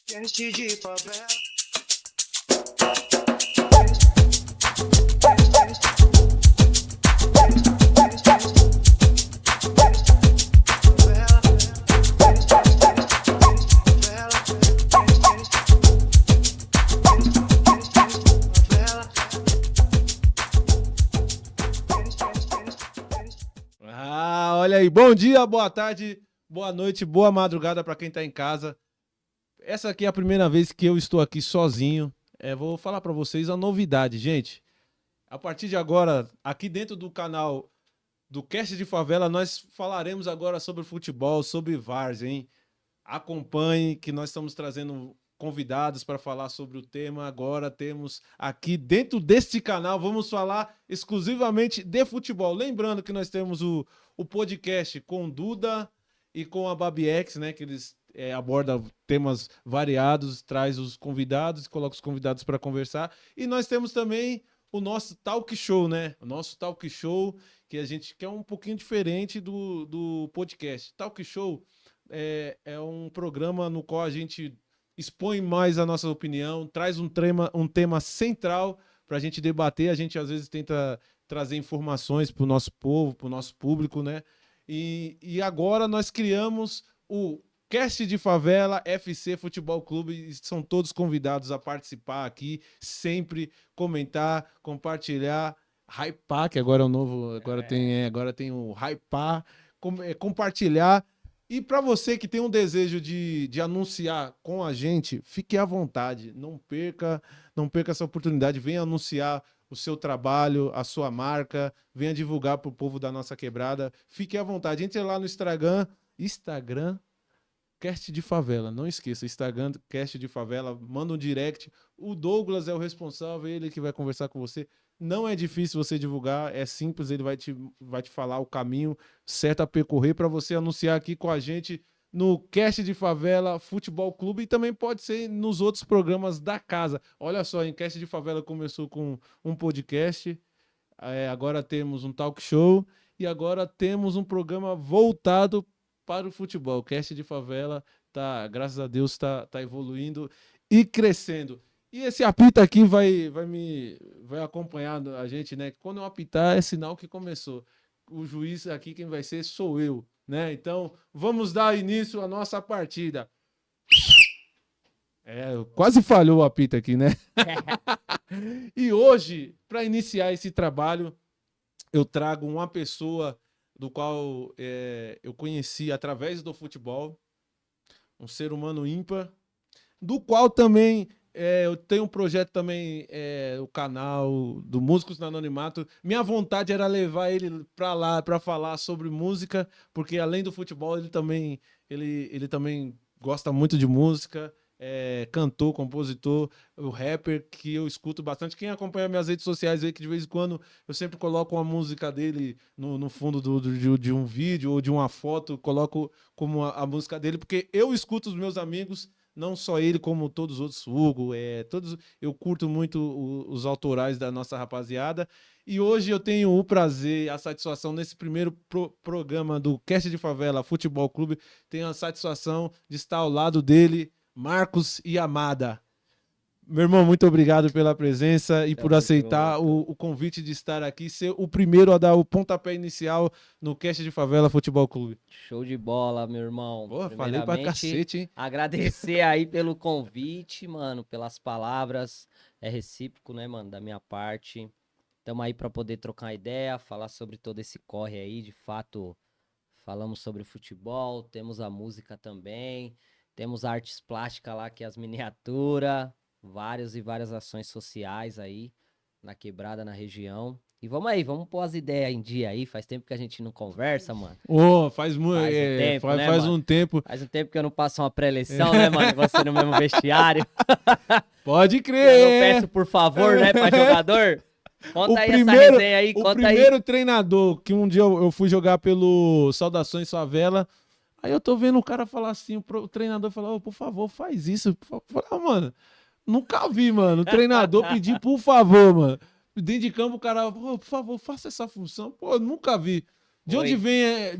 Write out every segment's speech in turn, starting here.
Cast de favela. Olha aí, bom dia, boa tarde, boa noite, boa madrugada para quem tá em casa. Essa aqui é a primeira vez que eu estou aqui sozinho. Vou falar para vocês a novidade, gente. A partir de agora, aqui dentro do canal do Cast de Favela, nós falaremos agora sobre futebol, sobre várzea, hein? Acompanhe que nós estamos trazendo convidados para falar sobre o tema. Agora temos aqui dentro deste canal, vamos falar exclusivamente de futebol. Lembrando que nós temos o podcast com Duda e com a Babiex, né? Que eles abordam temas variados, traz os convidados, coloca os convidados para conversar. E nós temos também o nosso talk show, né? O nosso talk show, que a gente quer um pouquinho diferente do podcast. Talk show é um programa no qual a gente expõe mais a nossa opinião, traz um tema central para a gente debater. A gente às vezes tenta trazer informações para o nosso povo, para o nosso público, né? E agora nós criamos o Cast de Favela FC Futebol Clube e são todos convidados a participar aqui, sempre comentar, compartilhar, hypar, que agora é o novo, agora tem o hypar, compartilhar. E para você que tem um desejo de anunciar com a gente, fique à vontade, não perca essa oportunidade, venha anunciar o seu trabalho, a sua marca, venha divulgar para o povo da nossa quebrada, fique à vontade, entre lá no Instagram, Cast de Favela, não esqueça, Instagram, Cast de Favela, manda um direct, o Douglas é o responsável, ele que vai conversar com você, não é difícil você divulgar, é simples, ele vai te falar o caminho certo a percorrer para você anunciar aqui com a gente no Cast de Favela Futebol Clube e também pode ser nos outros programas da casa. Olha só, em Cast de Favela começou com um podcast, agora temos um talk show e agora temos um programa voltado para o futebol. Cast de Favela, graças a Deus, tá evoluindo e crescendo. E esse apito aqui vai acompanhar a gente, né? Quando eu apitar, é sinal que começou. O juiz aqui, quem vai ser, sou eu, né? Então, vamos dar início à nossa partida. Quase falhou o apito aqui, né? E hoje, para iniciar esse trabalho, eu trago uma pessoa do qual eu conheci através do futebol, um ser humano ímpar, do qual também eu tenho um projeto também, o canal do Músicos no Anonimato. Minha vontade era levar ele para lá para falar sobre música, porque além do futebol ele também gosta muito de música. Cantor, compositor, o rapper que eu escuto bastante. Quem acompanha minhas redes sociais vê que de vez em quando eu sempre coloco uma música dele no fundo de um vídeo ou de uma foto, coloco como a música dele, porque eu escuto os meus amigos, não só ele, como todos os outros, Hugo, todos, eu curto muito os autorais da nossa rapaziada. E hoje eu tenho o prazer, a satisfação, nesse primeiro programa do Cast de Favela Futebol Clube, tenho a satisfação de estar ao lado dele, Marcos e Amada. Meu irmão, muito obrigado pela presença e por aceitar o convite de estar aqui, ser o primeiro a dar o pontapé inicial no Cast de Favela Futebol Clube. Show de bola, meu irmão. Porra, falei pra cacete, hein? Agradecer aí pelo convite, mano, pelas palavras. É recíproco, né, mano, da minha parte. Tamo aí pra poder trocar uma ideia, falar sobre todo esse corre aí. De fato, falamos sobre futebol, temos a música também. Temos artes plásticas lá, que é as miniaturas, várias ações sociais aí, na quebrada, na região. E vamos aí, vamos pôr as ideias em dia aí, faz tempo que a gente não conversa, mano. Faz um tempo. Faz um tempo que eu não passo uma pré-eleição, né, mano? Você no mesmo vestiário. Pode crer. Eu não peço por favor, né, pra jogador. Conta aí essa resenha aí, conta aí. O primeiro treinador que um dia eu fui jogar pelo Saudações Favela. Aí eu tô vendo o cara falar assim, o treinador falar, por favor, faz isso. Mano, nunca vi, mano. O treinador pedir, por favor, mano. Dentro de campo, o cara, por favor, faça essa função. Pô, nunca vi. De onde vem?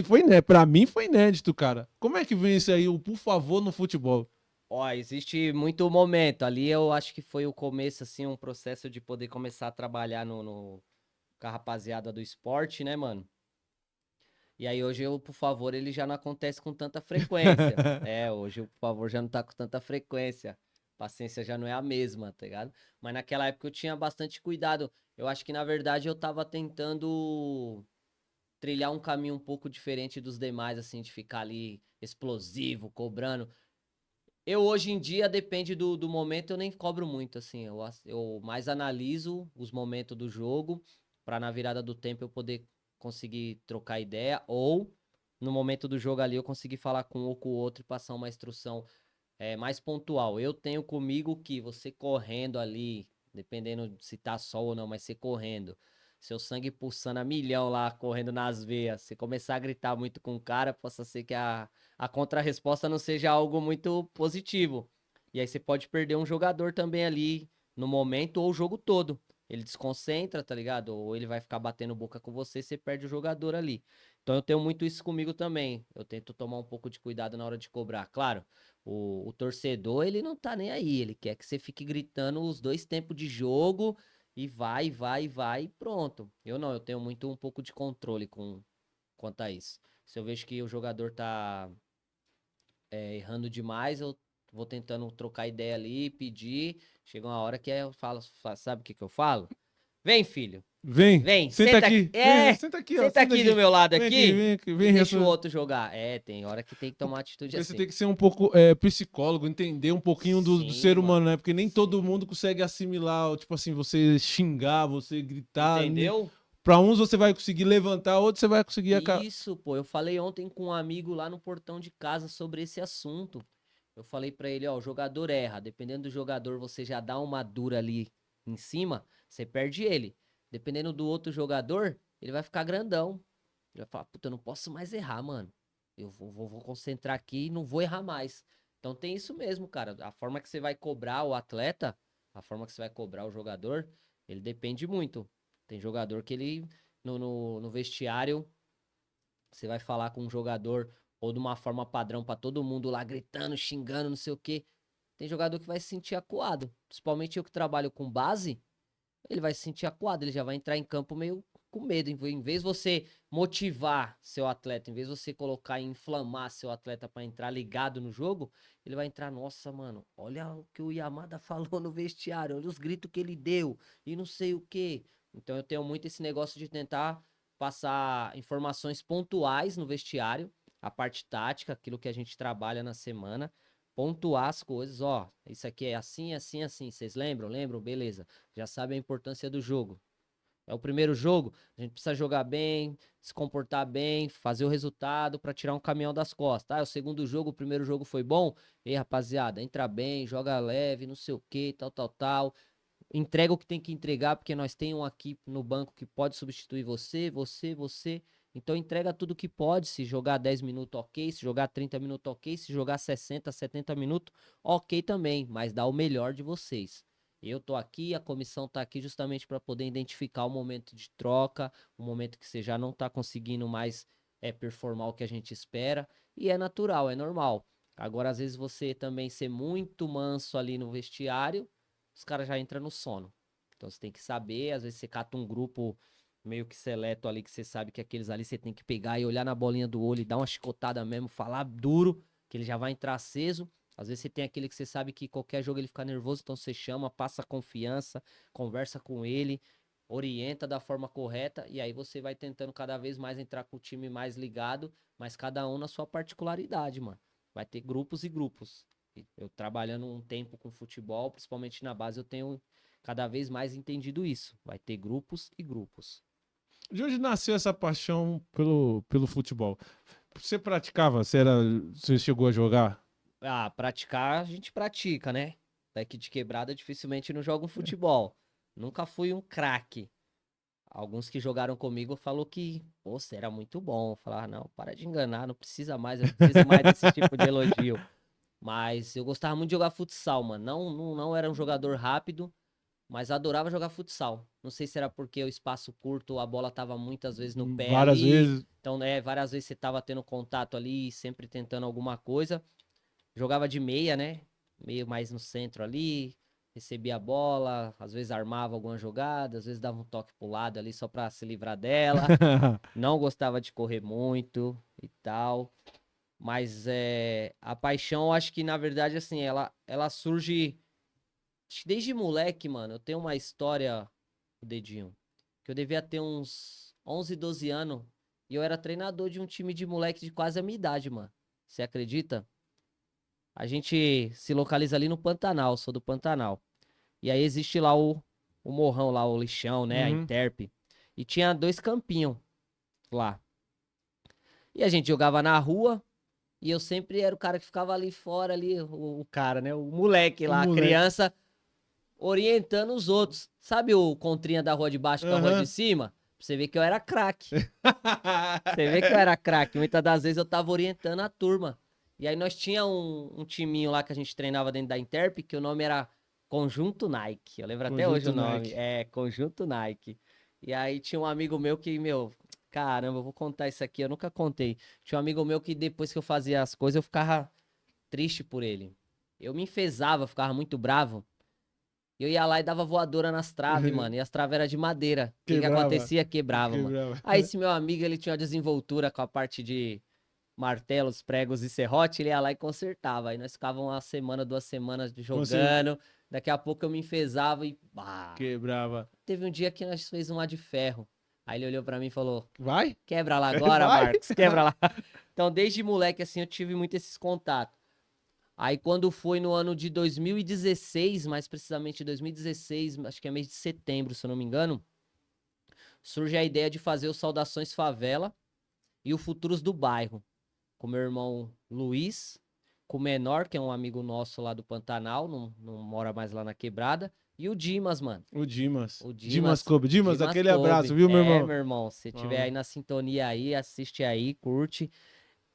Foi inédito. Pra mim foi inédito, cara. Como é que vem isso aí, o por favor no futebol? Ó, existe muito momento. Ali eu acho que foi o começo, assim, um processo de poder começar a trabalhar com a rapaziada do esporte, né, mano? E aí hoje o Por Favor, ele já não acontece com tanta frequência. É, hoje o Por Favor já não tá com tanta frequência. Paciência já não é a mesma, tá ligado? Mas naquela época eu tinha bastante cuidado. Eu acho que, na verdade, eu tava tentando trilhar um caminho um pouco diferente dos demais, assim, de ficar ali explosivo, cobrando. Eu, hoje em dia, depende do momento, eu nem cobro muito, assim. Eu mais analiso os momentos do jogo pra na virada do tempo eu poder conseguir trocar ideia ou no momento do jogo ali eu conseguir falar com um ou com o outro e passar uma instrução mais pontual. Eu tenho comigo que você correndo ali, dependendo se tá sol ou não, mas você correndo, seu sangue pulsando a milhão lá, correndo nas veias, você começar a gritar muito com o cara, possa ser que a contra-resposta não seja algo muito positivo. E aí você pode perder um jogador também ali no momento ou o jogo todo. Ele desconcentra, tá ligado? Ou ele vai ficar batendo boca com você, você perde o jogador ali. Então eu tenho muito isso comigo também. Eu tento tomar um pouco de cuidado na hora de cobrar. Claro, o torcedor, ele não tá nem aí. Ele quer que você fique gritando os dois tempos de jogo e vai, vai, vai e pronto. Eu não, eu tenho muito um pouco de controle quanto a isso. Se eu vejo que o jogador tá errando demais, eu vou tentando trocar ideia ali, pedir. Chega uma hora que eu falo, sabe o que que eu falo? Vem, filho. Vem, Vem, senta senta aqui. aqui, vem, senta aqui, ó, Senta senta aqui do aqui. meu lado Vem aqui, aqui vem aqui, e vem deixa o essa. outro jogar. Tem hora que tem que tomar atitude Porque você assim. tem que ser um pouco psicólogo, entender um pouquinho do Sim, ser humano, mano. né? Porque nem todo Sim. mundo consegue assimilar, tipo assim, você xingar, você gritar. Entendeu? Pra uns você vai conseguir levantar, outros você vai conseguir Isso, pô. Eu falei ontem com um amigo lá no portão de casa sobre esse assunto. Eu falei pra ele, ó, o jogador erra. Dependendo do jogador, você já dá uma dura ali em cima, você perde ele. Dependendo do outro jogador, ele vai ficar grandão. Ele vai falar, puta, eu não posso mais errar, mano. Eu vou concentrar aqui e não vou errar mais. Então tem isso mesmo, cara. A forma que você vai cobrar o atleta, a forma que você vai cobrar o jogador, ele depende muito. Tem jogador que ele, no vestiário, você vai falar com um jogador ou de uma forma padrão pra todo mundo lá gritando, xingando, não sei o quê. Tem jogador que vai se sentir acuado. Principalmente eu que trabalho com base, ele vai se sentir acuado, ele já vai entrar em campo meio com medo. Em vez de você motivar seu atleta, em vez de você colocar e inflamar seu atleta pra entrar ligado no jogo, ele vai entrar, nossa, mano, olha o que o Yamada falou no vestiário, olha os gritos que ele deu e não sei o quê. Então eu tenho muito esse negócio de tentar passar informações pontuais no vestiário, a parte tática, aquilo que a gente trabalha na semana, pontuar as coisas, ó, isso aqui é assim, assim, assim. Vocês lembram? Lembram? Beleza. Já sabem a importância do jogo. É o primeiro jogo, a gente precisa jogar bem, se comportar bem, fazer o resultado para tirar um caminhão das costas. Ah, é o segundo jogo, o primeiro jogo foi bom. Ei, rapaziada, entra bem, joga leve, não sei o que, tal, tal, tal. Entrega o que tem que entregar, porque nós temos um aqui no banco que pode substituir você. Então entrega tudo que pode. Se jogar 10 minutos, ok. Se jogar 30 minutos, ok. Se jogar 60, 70 minutos, ok também. Mas dá o melhor de vocês. Eu tô aqui, a comissão tá aqui justamente para poder identificar o momento de troca, o momento que você já não tá conseguindo mais performar o que a gente espera. E é natural, é normal. Agora, às vezes, você também ser muito manso ali no vestiário, os caras já entram no sono. Então você tem que saber, às vezes você cata um grupo meio que seleto ali, que você sabe que aqueles ali você tem que pegar e olhar na bolinha do olho e dar uma chicotada mesmo, falar duro, que ele já vai entrar aceso. Às vezes você tem aquele que você sabe que qualquer jogo ele fica nervoso, então você chama, passa confiança, conversa com ele, orienta da forma correta, e aí você vai tentando cada vez mais entrar com o time mais ligado, mas cada um na sua particularidade, mano. Vai ter grupos e grupos. Eu trabalhando um tempo com futebol, principalmente na base, eu tenho cada vez mais entendido isso. Vai ter grupos e grupos. De onde nasceu essa paixão pelo futebol? Você praticava? Você chegou a jogar? Ah, praticar, a gente pratica, né? Daqui de quebrada, dificilmente não joga um futebol. Nunca fui um craque. Alguns que jogaram comigo falou que, pô, você era muito bom. Falar, não, para de enganar, não precisa mais, eu não preciso mais desse tipo de elogio. Mas eu gostava muito de jogar futsal, mano. Não era um jogador rápido, mas adorava jogar futsal. Não sei se era porque o espaço curto, a bola tava muitas vezes no pé Várias ali. vezes. Então, várias vezes você tava tendo contato ali, sempre tentando alguma coisa. Jogava de meia, né? meio mais no centro ali, recebia a bola, às vezes armava alguma jogada, às vezes dava um toque pro lado ali só pra se livrar dela. Não gostava de correr muito e tal. Mas a paixão, eu acho que na verdade, assim, ela surge acho que desde moleque, mano. Eu tenho uma história, o dedinho, que eu devia ter uns 11, 12 anos e eu era treinador de um time de moleque de quase a minha idade, mano. Você acredita? A gente se localiza ali no Pantanal, sou do Pantanal. E aí existe lá o morrão, lá o lixão, né? A Uhum. Interp. E tinha 2 campinhos lá. E a gente jogava na rua. E eu sempre era o cara que ficava ali fora, ali, o cara, né? O moleque O lá, a moleque. criança, orientando os outros. Sabe o contrinha da rua de baixo com a rua de Aham. cima? Pra você ver que eu era craque. Você vê que eu era craque. Muitas das vezes eu tava orientando a turma. E aí nós tinha um timinho lá que a gente treinava dentro da Interp, que o nome era Conjunto Nike. Eu lembro até hoje o Conjunto nome. Nike. É, Conjunto Nike. E aí tinha um amigo meu que, meu, caramba, eu vou contar isso aqui, eu nunca contei. Tinha um amigo meu que depois que eu fazia as coisas, eu ficava triste por ele. Eu me enfesava, ficava muito bravo. Eu ia lá e dava voadora nas traves, mano. E as traves eram de madeira. O que que Quebrava. acontecia? Quebrava, mano. Quebrava. Aí esse meu amigo, ele tinha uma desenvoltura com a parte de martelos, pregos e serrote, ele ia lá e consertava. Aí nós ficávamos uma semana, 2 semanas Conser... jogando. Daqui a pouco eu me enfesava e bah. Quebrava. Teve um dia que nós fez uma de ferro. Aí ele olhou pra mim e falou: Vai? quebra lá agora, Vai? Marcos, quebra lá. Então, desde moleque, assim, eu tive muito esses contatos. Aí, quando foi no ano de 2016, mais precisamente 2016, acho que é mês de setembro, se eu não me engano, surge a ideia de fazer o Saudações Favela e o Futuros do Bairro, com meu irmão Luiz, com o Menor, que é um amigo nosso lá do Pantanal, não mora mais lá na Quebrada, e o Dimas, mano. O Dimas. O Dimas Dimas, Kobe. Dimas, Dimas aquele abraço, Kobe. viu, meu É, irmão? meu irmão, se tiver Ó, aí na sintonia aí, assiste aí, curte.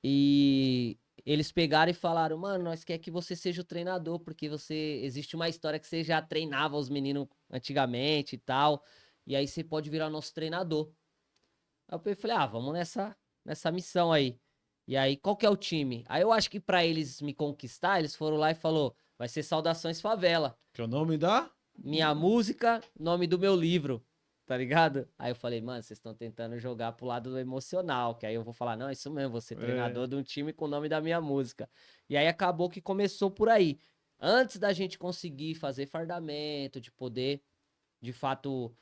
E eles pegaram e falaram, mano, nós quer que você seja o treinador, porque existe uma história que você já treinava os meninos antigamente e tal, e aí você pode virar nosso treinador. Aí eu falei, vamos nessa missão aí. E aí, qual que é o time? Aí eu acho que pra eles me conquistar, eles foram lá e falou, vai ser Saudações Favela. que é o nome da? Minha música, nome do meu livro, tá ligado? Aí eu falei, mano, vocês estão tentando jogar pro lado do emocional, que aí eu vou falar, não, é isso mesmo, vou ser É. treinador de um time com o nome da minha música. E aí acabou que começou por aí. Antes da gente conseguir fazer fardamento, de poder, de fato,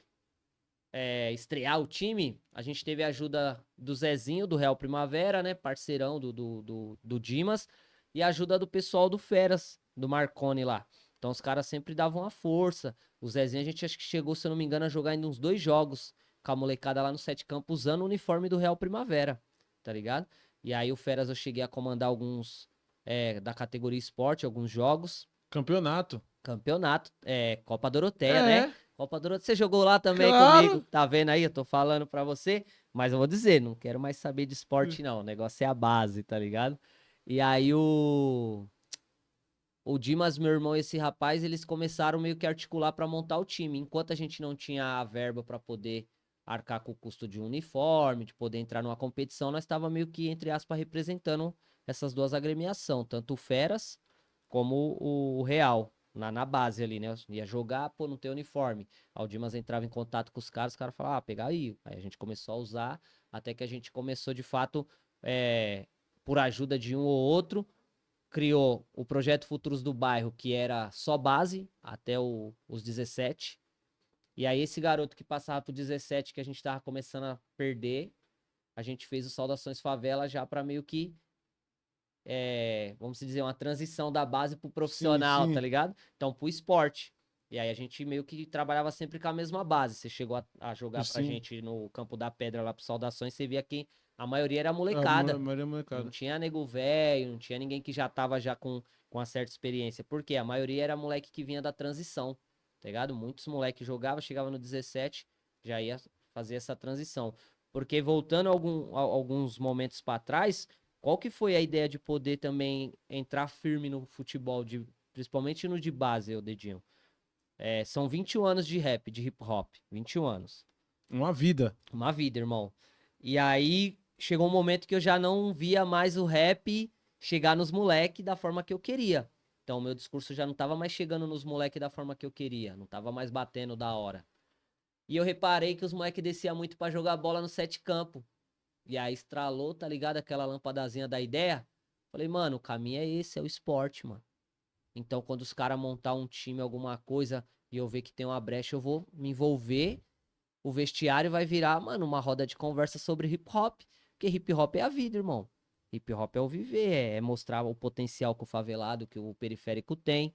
estrear o time, a gente teve a ajuda do Zezinho, do Real Primavera, né, parceirão do Dimas, e a ajuda do pessoal do Feras, do Marconi lá. Então os caras sempre davam a força. O Zezinho, a gente acho que chegou, se eu não me engano, a jogar ainda uns 2 jogos com a molecada lá no Sete Campos, usando o uniforme do Real Primavera, tá ligado? E aí o Feras eu cheguei a comandar alguns da categoria esporte, alguns jogos. Campeonato. Campeonato, Copa Doroteia, né? É, Copa Doroteia, você jogou lá também comigo, claro. tá vendo aí? Eu tô falando pra você, mas eu vou dizer, não quero mais saber de esporte não, o negócio é a base, tá ligado? E aí o Dimas, meu irmão e esse rapaz, eles começaram meio que a articular pra montar o time, enquanto a gente não tinha a verba pra poder arcar com o custo de um uniforme, de poder entrar numa competição, nós tava meio que, entre aspas, representando essas duas agremiações, tanto o Feras como o Real, na base ali, né? Eu ia jogar, pô, não tem uniforme. Aí o Dimas entrava em contato com os caras falavam, pegar aí. Aí a gente começou a usar, até que a gente começou, de fato, por ajuda de um ou outro, criou o projeto Futuros do Bairro, que era só base, até os 17. E aí esse garoto que passava pro 17, que a gente tava começando a perder, a gente fez o Saudações Favela já para meio que vamos dizer, uma transição da base pro Sim, profissional, tá sim. ligado? Então, pro esporte. E aí a gente meio que trabalhava sempre com a mesma base. Você chegou a jogar pra Sim. gente no Campo da Pedra lá pro Saudações, você via que a maioria era A molecada. Maria Não Molecada. tinha nego velho, não tinha ninguém que já tava já com uma certa experiência. Por quê? A maioria era moleque que vinha da transição, tá ligado? Muitos moleques jogavam, chegava no 17, já ia fazer essa transição. Porque voltando alguns momentos pra trás, qual que foi a ideia de poder também entrar firme no futebol, principalmente no de base, o dedinho? São 21 anos de rap, de hip hop. 21 anos. Uma vida. Uma vida, irmão. E aí chegou um momento que eu já não via mais o rap chegar nos moleques da forma que eu queria. Então, o meu discurso já não tava mais chegando nos moleques da forma que eu queria. Não tava mais batendo da hora. E eu reparei que os moleques desciam muito pra jogar bola no sete campo. E aí estralou, tá ligado? Aquela lampadazinha da ideia. Falei, mano, o caminho é esse, é o esporte, mano. Então, quando os caras montar um time, alguma coisa, e eu ver que tem uma brecha, eu vou me envolver. O vestiário vai virar, mano, uma roda de conversa sobre hip hop. Porque hip hop é a vida, irmão. Hip hop é o viver, é mostrar o potencial que o favelado, que o periférico tem.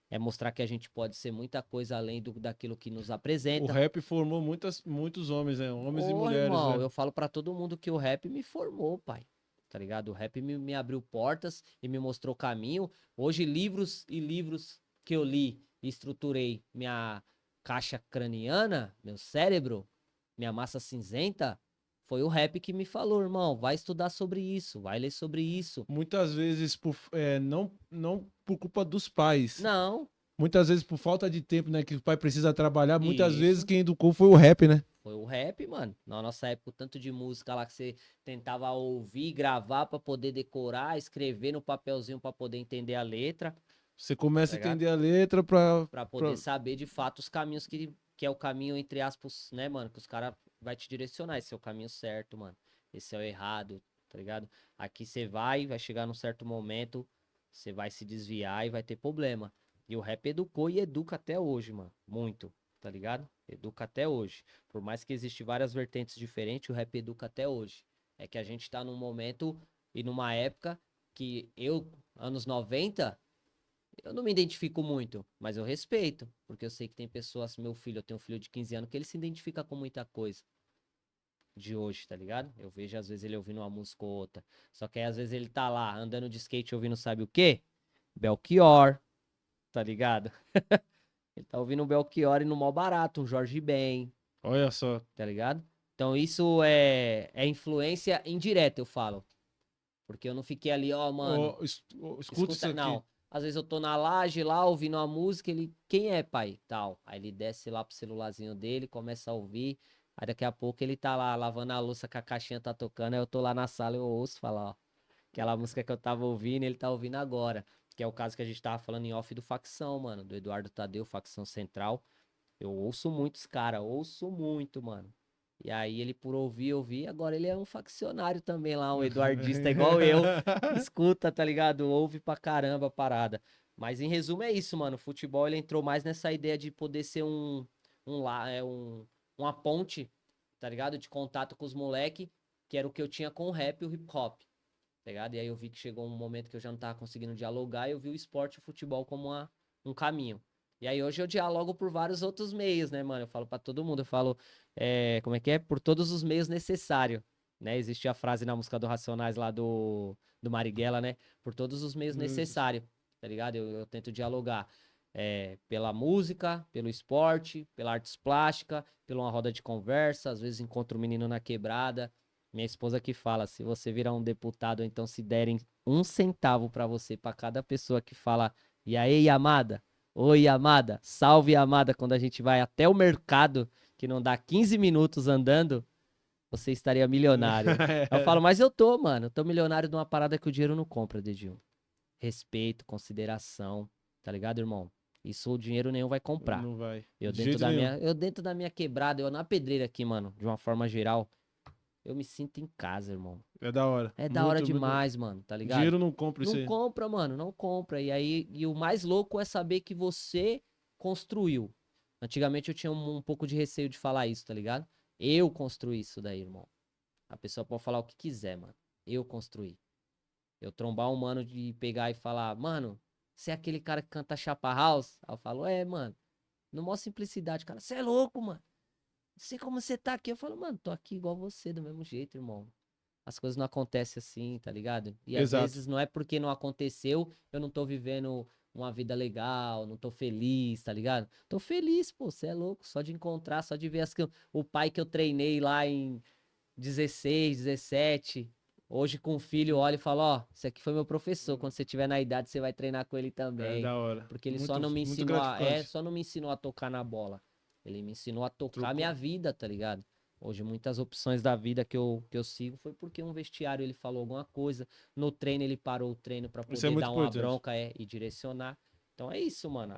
É mostrar que a gente pode ser muita coisa além daquilo que nos O apresenta. rap formou muitos homens, né? Homens e Ô, mulheres, irmão, né? eu falo pra todo mundo que o rap me formou, pai. Tá ligado? O rap me abriu portas e me mostrou caminho. Hoje, livros e livros que eu li e estruturei minha caixa craniana, meu cérebro, minha massa cinzenta, foi o rap que me falou, irmão, vai estudar sobre isso, vai ler sobre isso. Muitas vezes não por culpa dos pais. Não, Muitas vezes por falta de tempo, né? Que o pai precisa trabalhar. Muitas vezes isso. quem educou foi o rap, né? Foi o rap, mano. Na nossa época, o tanto de música lá que você tentava ouvir, gravar pra poder decorar, escrever no papelzinho pra poder entender a letra, Você tá começa a ligado? entender a letra pra. Pra poder saber de fato os caminhos que é o caminho, entre aspas, né, mano? Que os caras vai te direcionar. Esse é o caminho certo, mano. Esse é o errado, tá ligado? Aqui você vai chegar num certo momento, você vai se desviar e vai ter problema. E o rap educou e educa até hoje, mano. Muito, tá ligado? Educa até hoje. Por mais que existem várias vertentes diferentes, o rap educa até hoje. É que a gente tá num momento e numa época que eu, anos 90 eu não me identifico muito, mas eu respeito, porque eu sei que tem pessoas, meu filho, eu tenho um filho de 15 anos, que ele se identifica com muita coisa de hoje, tá ligado? Eu vejo às vezes ele ouvindo uma música ou outra. Só que aí às vezes ele tá lá andando de skate ouvindo sabe o quê? Belchior, tá ligado? Ele tá ouvindo um Belchior e no mó barato, um Jorge Ben, Olha só. tá ligado? Então isso é influência indireta, eu falo. Porque eu não fiquei ali, ó, mano, Ó, escuta isso escuta, aqui. não. Às vezes eu tô na laje lá, ouvindo uma música, ele, quem é, pai? Tal. Aí ele desce lá pro celularzinho dele, começa a ouvir. Aí daqui a pouco ele tá lá lavando a louça com a caixinha tá tocando, aí eu tô lá na sala e eu ouço falar, ó. Aquela música que eu tava ouvindo, ele tá ouvindo agora. Que é o caso que a gente tava falando em off do Facção, mano, do Eduardo Tadeu, Facção Central. Eu ouço muitos cara, ouço muito, mano. E aí ele por ouvir, agora ele é um faccionário também lá, um eduardista igual eu. Escuta, tá ligado? Ouve pra caramba a parada. Mas em resumo é isso, mano. O futebol ele entrou mais nessa ideia de poder ser uma ponte, tá ligado? De contato com os moleque, que era o que eu tinha com o rap e o hip hop, tá ligado? E aí eu vi que chegou um momento que eu já não tava conseguindo dialogar e eu vi o esporte e o futebol como um caminho. E aí hoje eu dialogo por vários outros meios, né, mano? Eu falo pra todo mundo, eu falo, como é que é? Por todos os meios necessários, né? Existe a frase na música do Racionais lá do Marighella, né? Por todos os meios necessários, tá ligado? Eu tento dialogar. Pela música, pelo esporte, pela artes plástica, pela uma roda de conversa, às vezes encontro um menino na quebrada, minha esposa que fala, se você virar um deputado, ou então se derem um centavo pra você, pra cada pessoa que fala, e aí, amada? Oi, amada, salve, amada, quando a gente vai até o mercado, que não dá 15 minutos andando, você estaria milionário. Aí eu falo, mas eu tô, mano, eu tô milionário de uma parada que o dinheiro não compra, Dedinho. Respeito, consideração, tá ligado, irmão? Isso o dinheiro nenhum vai comprar. Não vai. Eu De dentro jeito da nenhum. minha, eu dentro da minha quebrada, eu na pedreira aqui, mano, de uma forma geral, eu me sinto em casa, irmão. É da hora. É da hora Muito, muito. demais, mano, tá ligado? Dinheiro não compra isso Não aí. compra, mano, não compra. E aí, e o mais louco é saber que você construiu. Antigamente eu tinha um pouco de receio de falar isso, tá ligado? Eu construí isso daí, irmão. A pessoa pode falar o que quiser, mano. Eu construí. Eu trombar um mano de pegar e falar, mano, você é aquele cara que canta Chapa House? Aí eu falo, mano. No maior simplicidade, cara, você é louco, mano. Não sei como você tá aqui. Eu falo, mano, tô aqui igual você, do mesmo jeito, irmão. As coisas não acontecem assim, tá ligado? E às Exato. vezes não é porque não aconteceu, eu não tô vivendo uma vida legal, não tô feliz, tá ligado? Tô feliz, pô, você é louco, só de encontrar, só de ver o pai que eu treinei lá em 16, 17. Hoje com o filho, olha e fala, ó, esse aqui foi meu professor, quando você tiver na idade você vai treinar com ele É também. da hora. Porque ele só Muito, não me muito ensinou gratificante. só não me ensinou a tocar na bola. Ele me ensinou a tocar a Trocou. minha vida, tá ligado? Hoje, muitas opções da vida que eu sigo foi porque um vestiário ele falou alguma coisa, no treino ele parou o treino pra Isso é poder muito dar uma importante. bronca e direcionar. Então é isso, mano.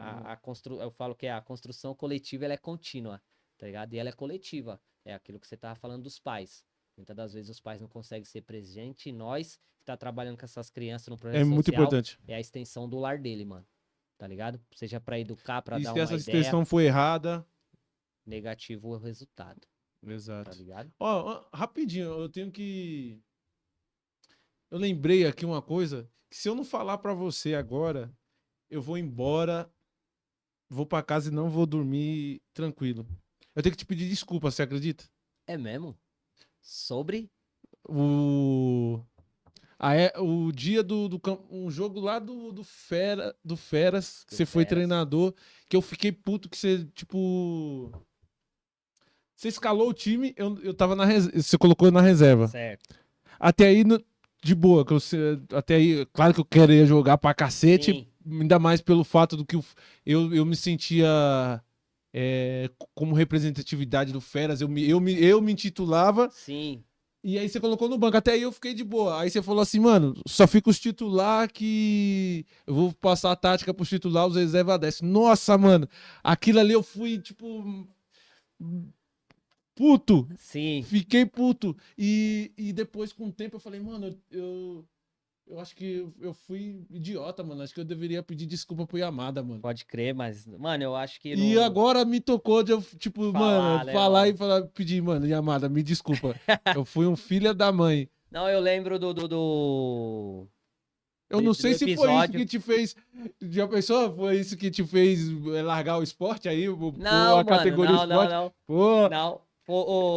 Eu falo que a construção coletiva ela é contínua, tá ligado? E ela é coletiva. É aquilo que você tava falando dos pais. Muitas das vezes os pais não conseguem ser presentes e nós que tá trabalhando com essas crianças no É projeto muito social importante. é a extensão do lar dele, mano. Tá ligado? Seja pra educar, pra E dar se uma essa ideia, extensão for errada. negativo o resultado, tá Exato. ligado? Ó, rapidinho, eu tenho que. Eu lembrei aqui uma coisa que se eu não falar pra você agora, eu vou embora, vou pra casa e não vou dormir tranquilo. Eu tenho que te pedir desculpa, você acredita? É mesmo? Sobre? O o dia um jogo lá do Feras, que Do você foi Feras. treinador, que eu fiquei puto que você, tipo, você escalou o time, eu tava você colocou na reserva. Certo. Até aí, de boa, até aí, claro que eu queria jogar pra cacete, Sim, ainda mais pelo fato do que eu me sentia como representatividade do Feras, eu me intitulava, sim. e aí você colocou no banco, até aí eu fiquei de boa. Aí você falou assim, mano, só fica os titular que eu vou passar a tática pros titular, os reserva desce. Nossa, mano, aquilo ali eu fui, tipo, puto. Sim, Fiquei puto. E depois, com o tempo, eu falei, mano, eu acho que eu fui idiota, mano. Acho que eu deveria pedir desculpa pro Yamada, mano. pode crer, mas, mano, eu acho que E no agora me tocou de eu, tipo, mano, falar, né, falar mano? e falar, pedir, mano, Yamada, me desculpa. Eu fui um filho da mãe. Não, eu lembro Eu não do sei se foi isso episódio. que te fez. Já pensou? Foi isso que te fez largar o esporte aí, Não, a mano, categoria não, não, esporte? não. Pô, Não.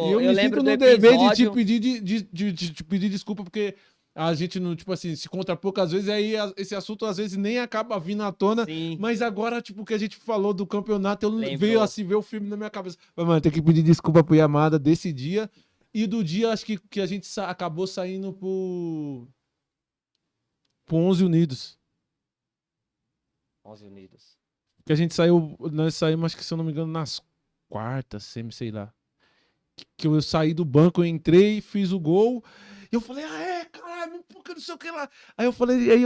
e eu Eu me lembro sinto do no dever de te episódio. pedir, de te pedir desculpa, porque a gente não, tipo assim, se encontra poucas vezes, aí esse assunto às vezes nem acaba vindo à tona, Sim, mas agora, tipo, que a gente falou do campeonato, veio lembrou. assim, veio o filme na minha cabeça. Mas, mano, tem que pedir desculpa pro Yamada desse dia, e do dia, acho que a gente acabou saindo pro 11 Unidos. 11 Unidos. Que a gente saiu, nós saímos, acho que se eu não me engano, nas quartas, sei lá. Que eu saí do banco, eu entrei, fiz o gol. E eu falei, caralho, porque não sei o que lá. Aí eu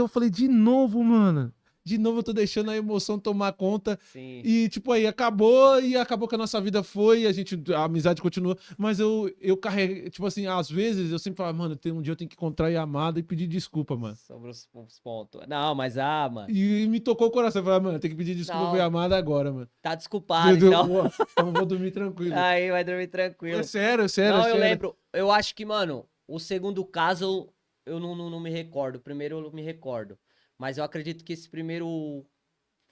falei, de novo, mano. De novo eu tô deixando a emoção tomar conta. Sim. E, tipo, aí acabou, e acabou que a nossa vida foi, a amizade continua. Mas eu carreguei, tipo assim, às vezes eu sempre falo, mano, tem um dia eu tenho que encontrar a Amada e pedir desculpa, mano. Sobre os pontos. Não, mas, mano. E me tocou o coração. Eu falei, mano, tem que pedir desculpa pra Não, Amada agora, mano. tá desculpado, então. Então eu vou dormir tranquilo. Aí vai dormir É tranquilo. sério, é sério, é Não, eu sério. lembro. Eu acho que, mano, o segundo caso eu não me recordo. O primeiro eu me recordo. Mas eu acredito que esse primeiro,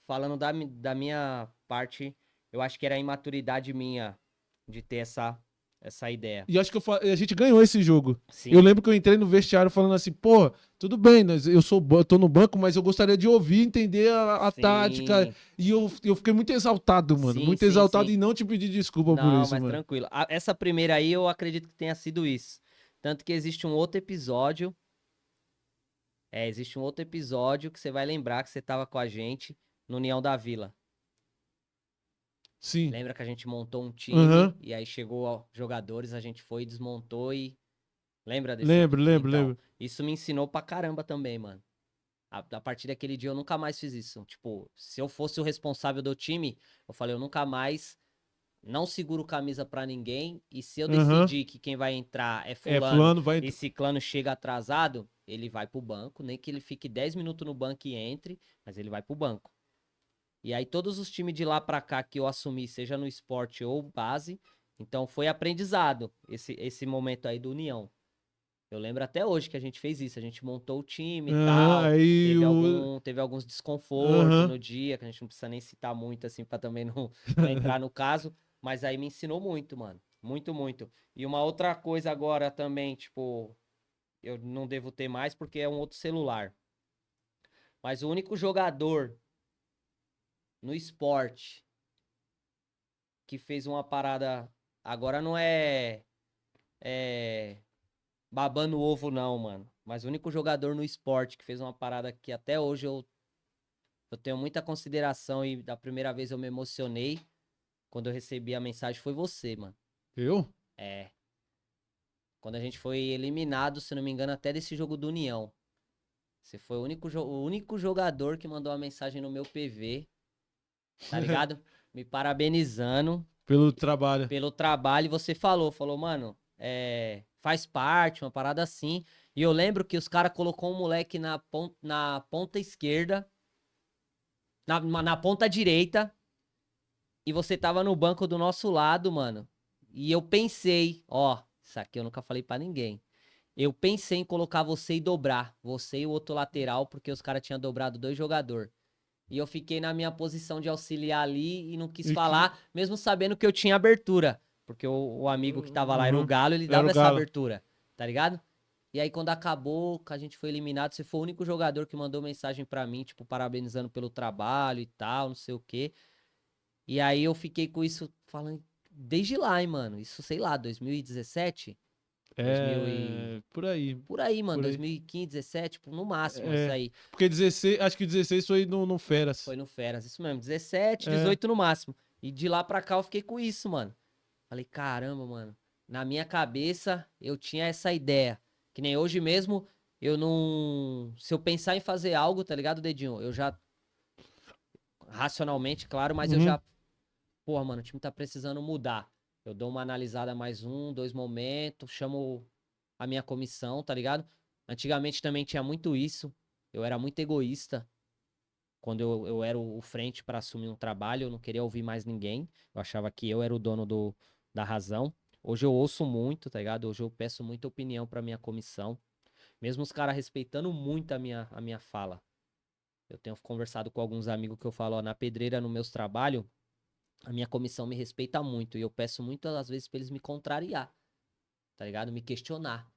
falando da minha parte, eu acho que era a imaturidade minha de ter essa ideia. E acho que a gente ganhou esse jogo. Eu Sim, lembro que eu entrei no vestiário falando assim, pô, tudo bem, eu tô no banco, mas eu gostaria de ouvir, entender a tática. sim, E eu fiquei muito exaltado, mano. sim, Muito sim, exaltado sim. e não te pedir desculpa por Não, isso, mas mano. tranquilo. Essa primeira aí eu acredito que tenha sido isso. Tanto que existe um outro episódio. Existe um outro episódio que você vai lembrar que você tava com a gente no União da Vila. Sim. Lembra que a gente montou um time Aham. e aí chegou jogadores, a gente foi, desmontou e. Lembra desse Lembro, episódio? lembro, Então, lembro. isso me ensinou pra caramba também, mano. A partir daquele dia eu nunca mais fiz isso. Tipo, se eu fosse o responsável do time, eu falei, eu nunca mais não seguro camisa pra ninguém. E se eu Aham. decidir que quem vai entrar é É, fulano fulano vai. e ciclano chega atrasado, ele vai pro banco. Nem que ele fique 10 minutos no banco e entre, mas ele vai pro banco. E aí todos os times de lá pra cá que eu assumi, seja no esporte ou base, então foi aprendizado esse momento aí do União. Eu lembro até hoje que a gente fez isso, a gente montou o time e Aham, tal, aí o. teve alguns desconfortos Aham. no dia, que a gente não precisa nem citar muito assim pra também não entrar no caso, mas aí me ensinou muito, mano. Muito, muito. E uma outra coisa agora também, tipo, eu não devo ter mais porque é um outro celular. Mas o único jogador no esporte que fez uma parada. Agora não é babando ovo, não, mano. Mas o único jogador no esporte que fez uma parada que até hoje eu tenho muita consideração e da primeira vez eu me emocionei quando eu recebi a mensagem foi você, mano. Eu? É. Quando a gente foi eliminado, se não me engano, até desse jogo do União. Você foi o único jogador que mandou uma mensagem no meu PV, tá ligado? Me parabenizando Pelo trabalho. pelo trabalho. E você falou, mano, faz parte, uma parada assim. E eu lembro que os caras colocou um moleque na ponta esquerda, na ponta direita, e você tava no banco do nosso lado, mano. E eu pensei, ó, isso aqui eu nunca falei pra ninguém. Eu pensei em colocar você e dobrar, você e o outro lateral, porque os caras tinham dobrado 2 jogadores. E eu fiquei na minha posição de auxiliar ali e não quis E que- falar, mesmo sabendo que eu tinha abertura. Porque o amigo que tava lá era o Uhum. Galo, ele Era dava o essa Galo. abertura, tá ligado? E aí quando acabou, que a gente foi eliminado, você foi o único jogador que mandou mensagem pra mim, tipo, parabenizando pelo trabalho e tal, não sei o quê. E aí eu fiquei com isso falando desde lá, hein, mano. Isso, sei lá, 2017, 2000 e... Por aí. Por aí, mano, Por aí. 2015, 17, tipo, no máximo, isso É, aí. porque 16, acho que 16 foi no Foi Feras. no Feras, isso mesmo, 17, É, 18 no máximo. E de lá pra cá eu fiquei com isso, mano. Falei, caramba, mano. Na minha cabeça eu tinha essa ideia. Que nem hoje mesmo, eu não. Se eu pensar em fazer algo, tá ligado, Dedinho? Eu já. Racionalmente, claro, mas eu uhum. já. Porra, mano, o time tá precisando mudar. Eu dou uma analisada mais 2 momentos, chamo a minha comissão, tá ligado? Antigamente também tinha muito isso. Eu era muito egoísta. Quando eu era o frente para assumir um trabalho, eu não queria ouvir mais ninguém. Eu achava que eu era o dono da razão. Hoje eu ouço muito, tá ligado? Hoje eu peço muita opinião pra minha comissão. Mesmo os caras respeitando muito a minha fala. Eu tenho conversado com alguns amigos que eu falo, ó, na pedreira, nos meus trabalhos, a minha comissão me respeita muito. E eu peço muitas vezes pra eles me contrariar, tá ligado? Me questionar.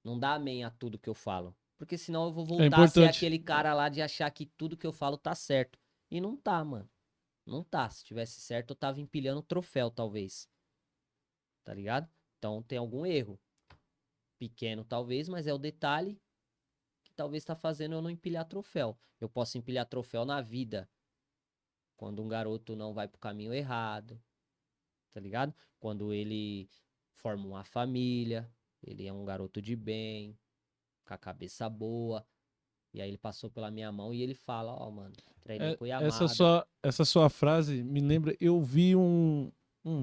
Não dá amém a tudo que eu falo. Porque senão eu vou É voltar a ser importante. aquele cara lá de achar que tudo que eu falo tá certo. E não tá, mano. Não tá. Se tivesse certo, eu tava empilhando troféu, talvez. Tá ligado? Então tem algum erro. Pequeno, talvez, mas é o detalhe que talvez tá fazendo eu não empilhar troféu. Eu posso empilhar troféu na vida. Quando um garoto não vai pro caminho errado. Tá ligado? Quando ele forma uma família. Ele é um garoto de bem. Com a cabeça boa. E aí ele passou pela minha mão e ele fala, ó, mano, treinei com o Essa Yamada. sua frase me lembra. Eu vi um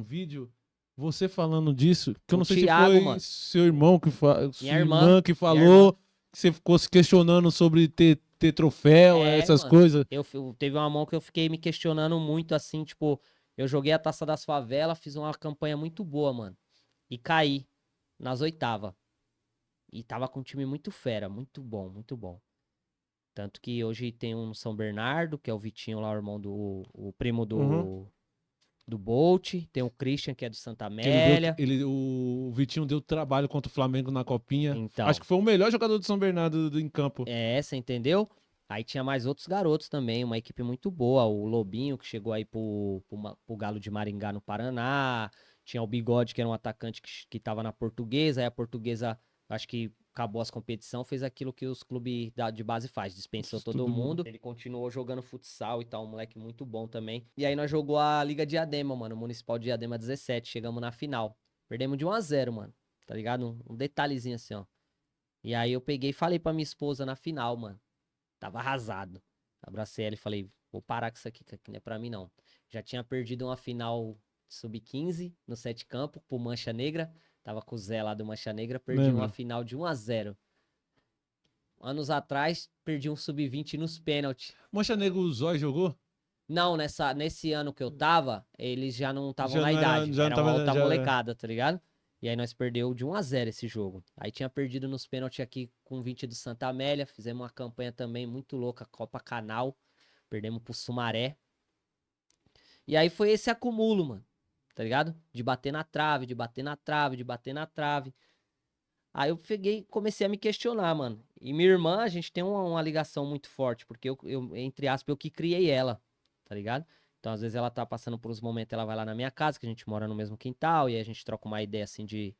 vídeo, você falando disso, que eu Com o não sei se Thiago, foi mano. seu irmão Minha sua irmã. irmã que Minha irmã. falou, que você ficou se questionando sobre ter troféu, essas Mano. coisas. Teve uma mão que eu fiquei me questionando muito, assim, tipo, eu joguei a Taça das Favelas, fiz uma campanha muito boa, mano. E caí nas oitavas. E tava com um time muito fera, muito bom, muito bom. Tanto que hoje tem um no São Bernardo, que é o Vitinho lá, o irmão o primo Uhum. do Bolt. Tem o Christian, que é do Santa Que Amélia. o Vitinho deu trabalho contra o Flamengo na Copinha. Acho Então, que foi o melhor jogador do São Bernardo em campo. você entendeu? Aí tinha mais outros garotos também, uma equipe muito boa. O Lobinho, que chegou aí pro Galo de Maringá, no Paraná. Tinha o Bigode, que era um atacante que tava na Portuguesa. Aí a Portuguesa, acho que acabou as competições, fez aquilo que os clubes de base faz, dispensou todo Todo mundo. mundo. Ele continuou jogando futsal e tal, um moleque muito bom também. E aí nós jogou a Liga Diadema, mano, Municipal Diadema 17. Chegamos na final. Perdemos de 1-0, mano. Tá ligado? Um detalhezinho assim, ó. E aí eu peguei e falei pra minha esposa na final, mano. Tava arrasado. Abracei ela e falei, vou parar com isso aqui, que não é pra mim não. Já tinha perdido uma final sub-15 no Sete Campo pro Mancha Negra. Tava com o Zé lá do Mancha Negra, perdi uma Lembro. final de 1-0. Anos atrás, perdi um sub-20 nos pênaltis. Mancha Negro o Zói jogou? Não, nesse ano que eu tava, eles já não estavam Já na não era, idade. já não Era uma tava. outra Já... molecada, tá ligado? E aí nós perdeu de 1-0 esse jogo. Aí tinha perdido nos pênaltis aqui com 20 do Santa Amélia. Fizemos uma campanha também muito louca, Copa Canal. Perdemos pro Sumaré. E aí foi esse acúmulo, mano. Tá ligado? De bater na trave, de bater na trave, de bater na trave. Aí eu peguei e comecei a me questionar, mano. E minha irmã, a gente tem uma ligação muito forte, porque entre aspas, eu que criei ela, tá ligado? Então, às vezes, ela tá passando por uns momentos, ela vai lá na minha casa, que a gente mora no mesmo quintal, e aí a gente troca uma ideia, assim, de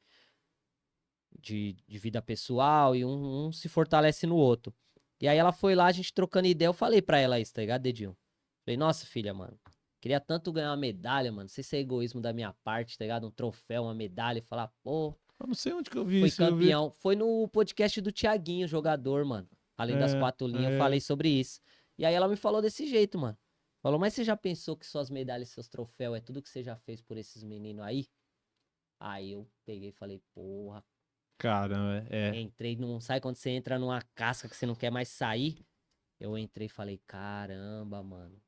vida pessoal, e um se fortalece no outro. E aí ela foi lá, a gente trocando ideia, eu falei pra ela isso, tá ligado, Dedinho? Falei, nossa, filha, mano, queria tanto ganhar uma medalha, mano, não sei se é egoísmo da minha parte, tá ligado? Um troféu, uma medalha, e falar, pô, Eu não sei onde que eu vi Foi isso. Eu vi. campeão. Foi no podcast do Thiaguinho, jogador, mano. Além das É, 4 linhas, eu é. falei sobre isso. E aí ela me falou desse jeito, mano. Falou, mas você já pensou que suas medalhas, seus troféus, é tudo que você já fez por esses meninos aí? Aí eu peguei e falei, porra, Caramba, é. entrei num. Sabe quando você entra numa casca que você não quer mais sair? Eu entrei e falei, caramba, mano.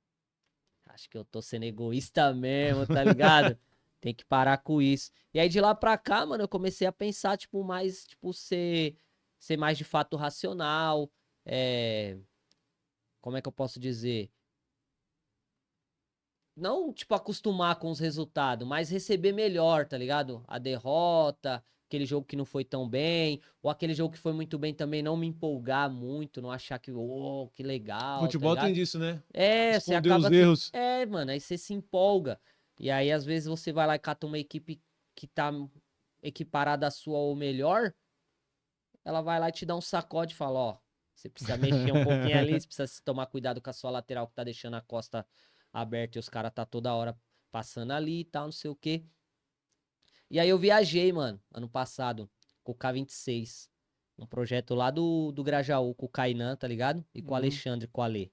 Acho que eu tô sendo egoísta mesmo, tá ligado? Tem que parar com isso. E aí de lá pra cá, mano, eu comecei a pensar, tipo, mais, tipo, ser mais de fato racional. É... Como é que eu posso dizer? Não, tipo, acostumar com os resultados, mas receber melhor, tá ligado? A derrota, aquele jogo que não foi tão bem, ou aquele jogo que foi muito bem também, não me empolgar muito, não achar que, oh, que legal, tá Futebol tem ligado? disso, né? É, você Esconder os acaba que. erros. É, mano, aí você se empolga. E aí, às vezes, você vai lá e cata uma equipe que tá equiparada à sua ou melhor, ela vai lá e te dá um sacode e fala, ó, você precisa mexer um pouquinho ali, você precisa tomar cuidado com a sua lateral que tá deixando a costa aberta e os caras tá toda hora passando ali e tal, não sei o quê. E aí eu viajei, mano, ano passado, com o K26. Um projeto lá do Grajaú, com o Kainan, tá ligado? E com o Uhum. Alexandre, com o Ale.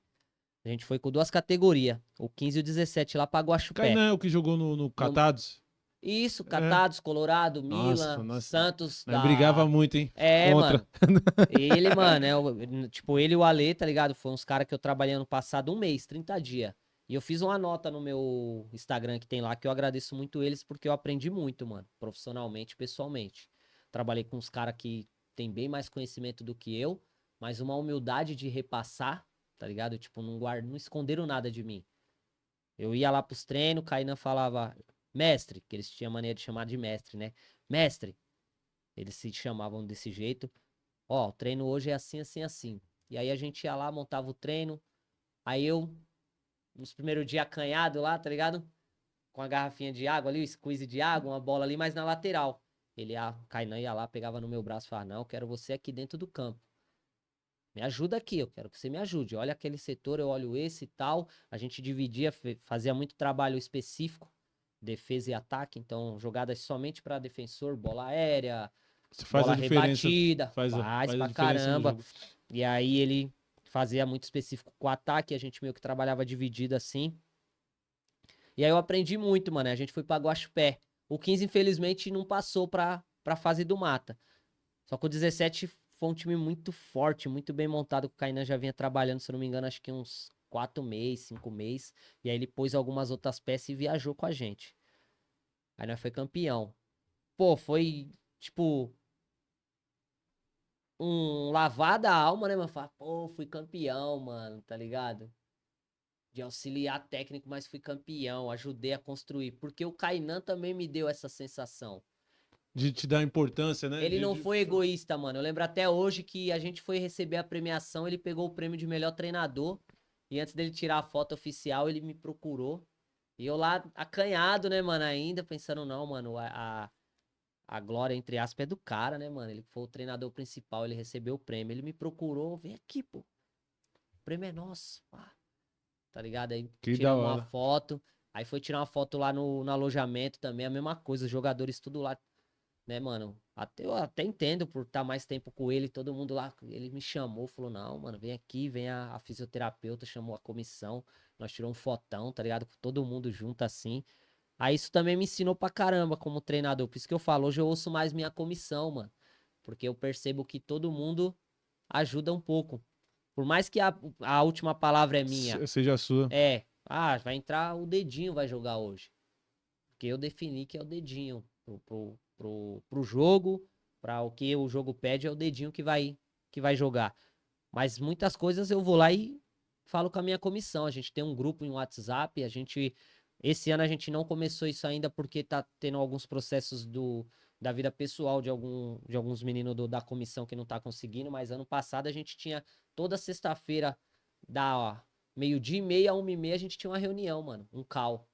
A gente foi com 2 categorias, o 15 e o 17 lá pra Guaxupé. Kainan é o que jogou no No- Catados? Isso, É. Catados, Colorado, Nossa, Milan, nossa. Santos Nós brigava da. muito, hein? É, Contra. mano. Ele, mano, tipo, ele e o Ale, tá ligado? Foi uns caras que eu trabalhei ano passado 1 mês, 30 dias. E eu fiz uma nota no meu Instagram que tem lá, que eu agradeço muito eles, porque eu aprendi muito, mano, profissionalmente, pessoalmente. Trabalhei com uns caras que tem bem mais conhecimento do que eu, mas uma humildade de repassar, tá ligado? Tipo, não esconderam nada de mim. Eu ia lá pros treinos, o Kainan falava, mestre, que eles tinham mania de chamar de mestre, né? Mestre, eles se chamavam desse jeito. Ó, o treino hoje é assim, assim, assim. E aí a gente ia lá, montava o treino. Aí eu, nos primeiros dias acanhado lá, tá ligado? Com a garrafinha de água ali, o squeeze de água, uma bola ali, mas na lateral. O Kainan ia lá, pegava no meu braço e falava, não, eu quero você aqui dentro do campo. Me ajuda aqui, eu quero que você me ajude. Olha aquele setor, eu olho esse e tal. A gente dividia, fazia muito trabalho específico, defesa e ataque. Então, jogadas somente para defensor, bola aérea, Você faz a bola diferença. rebatida. Faz Faz a pra diferença no caramba. jogo. E aí ele fazia muito específico com o ataque, a gente meio que trabalhava dividido assim. E aí eu aprendi muito, mano. A gente foi pra Guaxupé. O 15, infelizmente, não passou pra fase do mata. Só que o 17 foi um time muito forte, muito bem montado, que o Kainan já vinha trabalhando, se eu não me engano, acho que uns 4 meses, 5 meses. E aí ele pôs algumas outras peças e viajou com a gente. Aí nós foi campeão. Pô, foi, tipo, um lavar da alma, né, mano? Falar, pô, fui campeão, mano, tá ligado? De auxiliar técnico, mas fui campeão, ajudei a construir. Porque o Kainan também me deu essa sensação. De te dar importância, né? Ele não foi egoísta, mano. Eu lembro até hoje que a gente foi receber a premiação, ele pegou o prêmio de melhor treinador. E antes dele tirar a foto oficial, ele me procurou. E eu lá acanhado, né, mano, ainda pensando, não, mano, a glória, entre aspas, é do cara, né, mano? Ele foi o treinador principal, ele recebeu o prêmio. Ele me procurou, vem aqui, pô. O prêmio é nosso. Ah, tá ligado? Aí Que da tiramos uma hora. foto. Aí foi tirar uma foto lá no alojamento também, a mesma coisa, os jogadores tudo lá, né, mano? Eu até entendo por estar mais tempo com ele, todo mundo lá, ele me chamou, falou, não, mano, vem aqui, vem a fisioterapeuta, chamou a comissão, nós tiramos um fotão, tá ligado? Com todo mundo junto assim. Aí isso também me ensinou pra caramba como treinador, por isso que eu falo, hoje eu ouço mais minha comissão, mano, porque eu percebo que todo mundo ajuda um pouco. Por mais que a última palavra é minha, Seja a sua. vai entrar o dedinho, vai jogar hoje. Porque eu defini que é o dedinho pro jogo, para o que o jogo pede, é o dedinho que vai jogar. Mas muitas coisas eu vou lá e falo com a minha comissão. A gente tem um grupo em WhatsApp, esse ano a gente não começou isso ainda porque tá tendo alguns processos da vida pessoal de alguns meninos da comissão que não tá conseguindo, mas ano passado a gente tinha toda sexta-feira da meio-dia e meia a 1h30 a gente tinha uma reunião, mano, um call.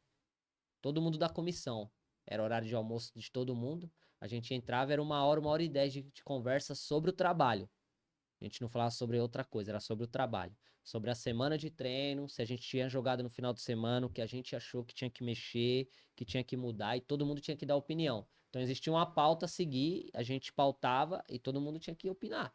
Todo mundo da comissão. Era horário de almoço de todo mundo. A gente entrava, era 1 hora e 10 de conversa sobre o trabalho. A gente não falava sobre outra coisa, era sobre o trabalho. Sobre a semana de treino, se a gente tinha jogado no final de semana, o que a gente achou que tinha que mexer, que tinha que mudar, e todo mundo tinha que dar opinião. Então existia uma pauta a seguir, a gente pautava e todo mundo tinha que opinar.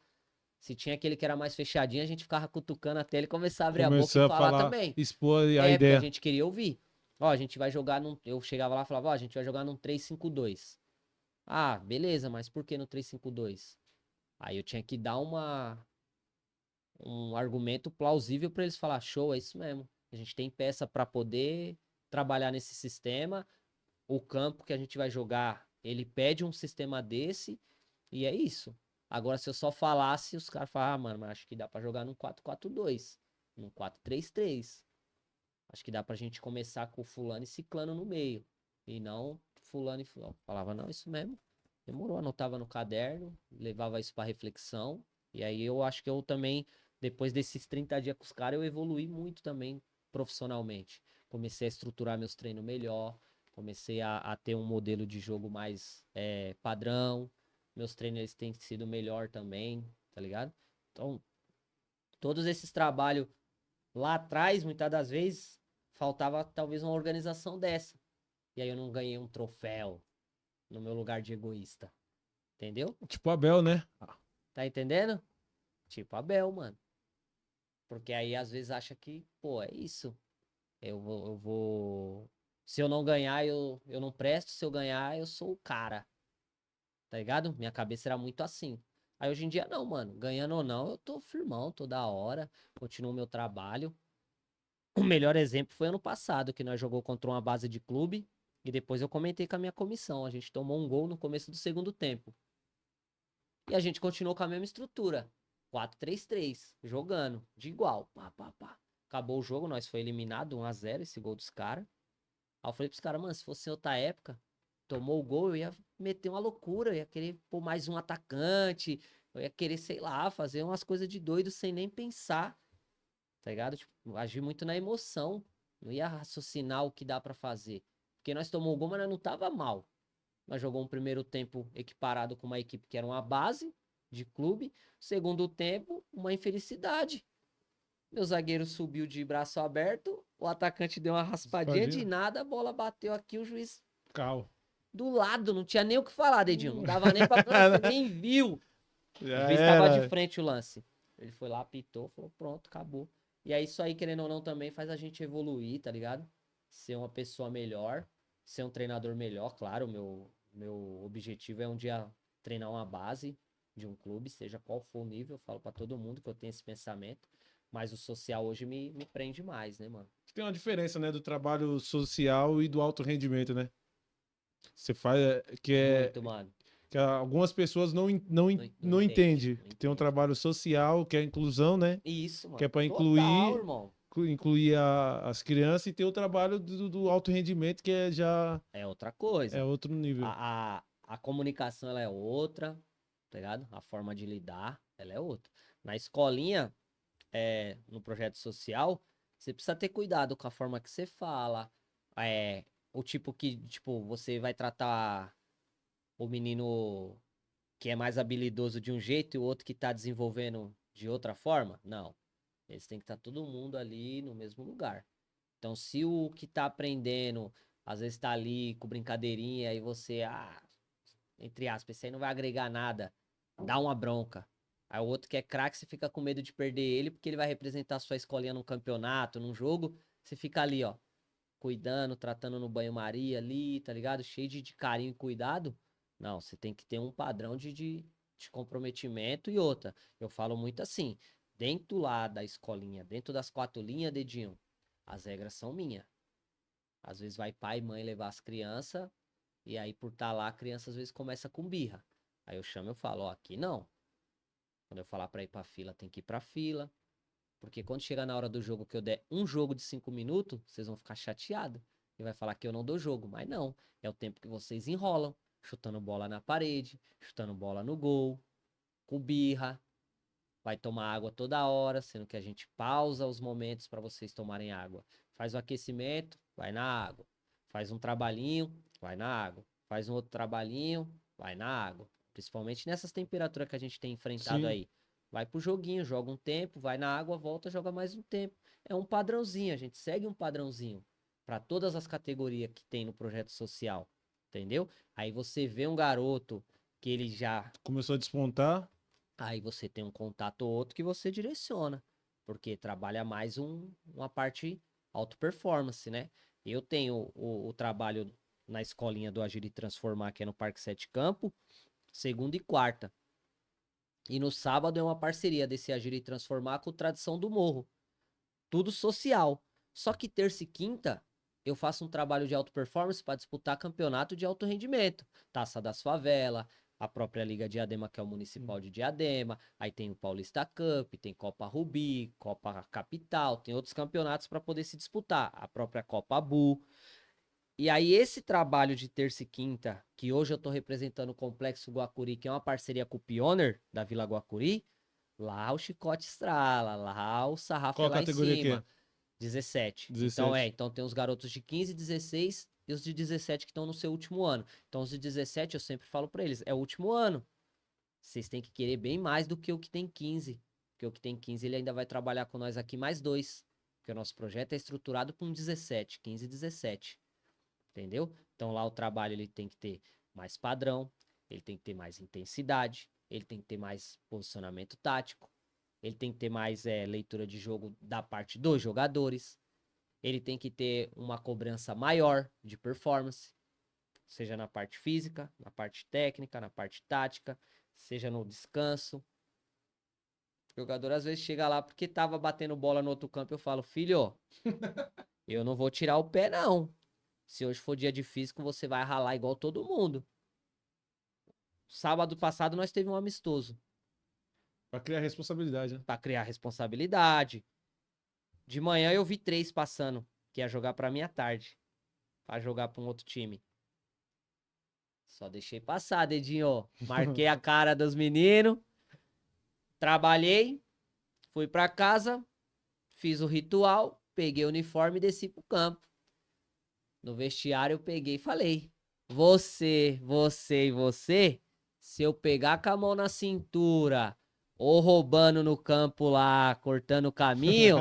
Se tinha aquele que era mais fechadinho, a gente ficava cutucando até ele começar a abrir a boca e Começou a falar falar, também. expor a Porque a ideia. gente queria ouvir. Ó, a gente vai jogar num. Eu chegava lá e falava, ó, a gente vai jogar num 3-5-2. Ah, beleza, mas por que no 3-5-2? Aí eu tinha que dar um argumento plausível para eles falar, show, é isso mesmo. A gente tem peça para poder trabalhar nesse sistema. O campo que a gente vai jogar, ele pede um sistema desse e é isso. Agora, se eu só falasse, os caras falavam, ah, mano, mas acho que dá pra jogar num 4-4-2, num 4-3-3. Acho que dá pra gente começar com fulano e ciclano no meio. E não fulano e fulano. Falava, não, isso mesmo. Demorou, anotava no caderno, levava isso pra reflexão. E aí eu acho que eu também, depois desses 30 dias com os caras, eu evoluí muito também profissionalmente. Comecei a estruturar meus treinos melhor, comecei a ter um modelo de jogo mais padrão. Meus treinos eles têm sido melhor também, tá ligado? Então, todos esses trabalhos lá atrás, muitas das vezes, faltava talvez uma organização dessa. E aí eu não ganhei um troféu no meu lugar de egoísta. Entendeu? Tipo Abel, né? Tá entendendo? Tipo Abel, mano. Porque aí às vezes acha que, pô, é isso. Eu vou. Se eu não ganhar, eu não presto. Se eu ganhar, eu sou o cara. Tá ligado? Minha cabeça era muito assim. Aí hoje em dia, não, mano. Ganhando ou não, eu tô firmão toda hora. Continuo o meu trabalho. O melhor exemplo foi ano passado, que nós jogou contra uma base de clube. E depois eu comentei com a minha comissão. A gente tomou um gol no começo do segundo tempo. E a gente continuou com a mesma estrutura. 4-3-3, jogando, de igual. Pá, pá, pá. Acabou o jogo, nós foi eliminado 1-0 esse gol dos caras. Aí eu falei pros caras, mano, se fosse em outra época, tomou o gol, eu ia meter uma loucura, eu ia querer pôr mais um atacante, eu ia querer, sei lá, fazer umas coisas de doido sem nem pensar, tá ligado? Tipo, agir muito na emoção, não ia raciocinar o que dá pra fazer. Porque nós tomou o gol, mas nós não tava mal. Nós jogamos um primeiro tempo equiparado com uma equipe que era uma base de clube. Segundo tempo, uma infelicidade. Meu zagueiro subiu de braço aberto, o atacante deu uma raspadinha de Raspadinha. nada, a bola bateu aqui, o juiz Cal. do lado, não tinha nem o que falar, Dedinho. Não dava nem pra. Mano, você nem viu. O Já juiz tava de era. frente o lance. Ele foi lá, apitou, falou: pronto, acabou. E aí, isso aí, querendo ou não, também faz a gente evoluir, tá ligado? Ser uma pessoa melhor, ser um treinador melhor. Claro, meu objetivo é um dia treinar uma base de um clube, seja qual for o nível. Eu falo pra todo mundo que eu tenho esse pensamento. Mas o social hoje me prende mais, né, mano? Tem uma diferença, né, do trabalho social e do alto rendimento, né? Você faz Muito, mano. que algumas pessoas Não não entende, entende não que tem um entende. trabalho social, que é a inclusão, né? Isso, Que é mano. para Total, incluir irmão. incluir as crianças e ter o trabalho do alto rendimento que é já É outra é coisa. outro nível. A comunicação ela é outra, tá ligado? A forma de lidar, ela é outra. Na escolinha, no projeto social, você precisa ter cuidado com a forma que você fala, o tipo que, tipo, você vai tratar o menino que é mais habilidoso de um jeito e o outro que tá desenvolvendo de outra forma. Não. Eles têm que estar todo mundo ali no mesmo lugar. Então, se o que tá aprendendo, às vezes tá ali com brincadeirinha e você, entre aspas, esse aí não vai agregar nada, dá uma bronca. Aí o outro que é craque, você fica com medo de perder ele, porque ele vai representar a sua escolinha num campeonato, num jogo, você fica ali, ó, cuidando, tratando no banho-maria ali, tá ligado? Cheio de carinho e cuidado. Não, você tem que ter um padrão de comprometimento e outra. Eu falo muito assim, dentro lá da escolinha, dentro das 4 linhas, dedinho, as regras são minhas. Às vezes vai pai e mãe levar as crianças, e aí, por estar lá, a criança às vezes começa com birra. Aí eu chamo e eu falo, ó, aqui não. Quando eu falar pra ir pra fila, tem que ir pra fila. Porque quando chegar na hora do jogo que eu der um jogo de 5 minutos, vocês vão ficar chateados. E vai falar que eu não dou jogo. Mas não. É o tempo que vocês enrolam. Chutando bola na parede, chutando bola no gol, com birra. Vai tomar água toda hora, sendo que a gente pausa os momentos para vocês tomarem água. Faz o aquecimento, vai na água. Faz um trabalhinho, vai na água. Faz um outro trabalhinho, vai na água. Principalmente nessas temperaturas que a gente tem enfrentado Sim. aí. Vai pro joguinho, joga um tempo, vai na água, volta, joga mais um tempo. É um padrãozinho, a gente segue um padrãozinho para todas as categorias que tem no projeto social. entendeu? Aí você vê um garoto que ele já... Começou a despontar. Aí você tem um contato ou outro que você direciona, porque trabalha mais uma parte auto performance, né? Eu tenho o trabalho na escolinha do Agir e Transformar, que é no Parque Sete Campo, segunda e quarta. E no sábado é uma parceria desse Agir e Transformar com o Tradição do Morro. Tudo social. Só que terça e quinta eu faço um trabalho de alta performance para disputar campeonato de alto rendimento. Taça das Favelas, a própria Liga Diadema, que é o Municipal de Diadema. Aí tem o Paulista Cup, tem Copa Rubi, Copa Capital, tem outros campeonatos para poder se disputar. A própria Copa Bu. E aí, esse trabalho de terça e quinta, que hoje eu tô representando o Complexo Guacuri, que é uma parceria com o Pioneer da Vila Guacuri, lá o chicote estrala, lá o sarrafo é Qual lá em categoria que cima. é? 17. Então 17. então tem os garotos de 15, 16 e os de 17 que estão no seu último ano. Então os de 17 eu sempre falo pra eles, é o último ano. Vocês têm que querer bem mais do que o que tem 15. Porque o que tem 15 ele ainda vai trabalhar com nós aqui mais 2. Porque o nosso projeto é estruturado com 17, 15 e 17. Entendeu? Então lá o trabalho ele tem que ter mais padrão, ele tem que ter mais intensidade, ele tem que ter mais posicionamento tático, ele tem que ter mais leitura de jogo da parte dos jogadores, ele tem que ter uma cobrança maior de performance, seja na parte física, na parte técnica, na parte tática, seja no descanso. O jogador às vezes chega lá porque tava batendo bola no outro campo, eu falo, filho, eu não vou tirar o pé não. Se hoje for dia de físico, você vai ralar igual todo mundo. Sábado passado nós teve um amistoso Pra criar responsabilidade, né? pra criar responsabilidade. De manhã eu vi 3 passando, que ia jogar pra mim à tarde, pra jogar pra um outro time. Só deixei passar, dedinho. Marquei a cara dos meninos, trabalhei, fui pra casa, fiz o ritual, peguei o uniforme e desci pro campo. No vestiário eu peguei e falei: você e você, se eu pegar com a mão na cintura ou roubando no campo lá, cortando o caminho,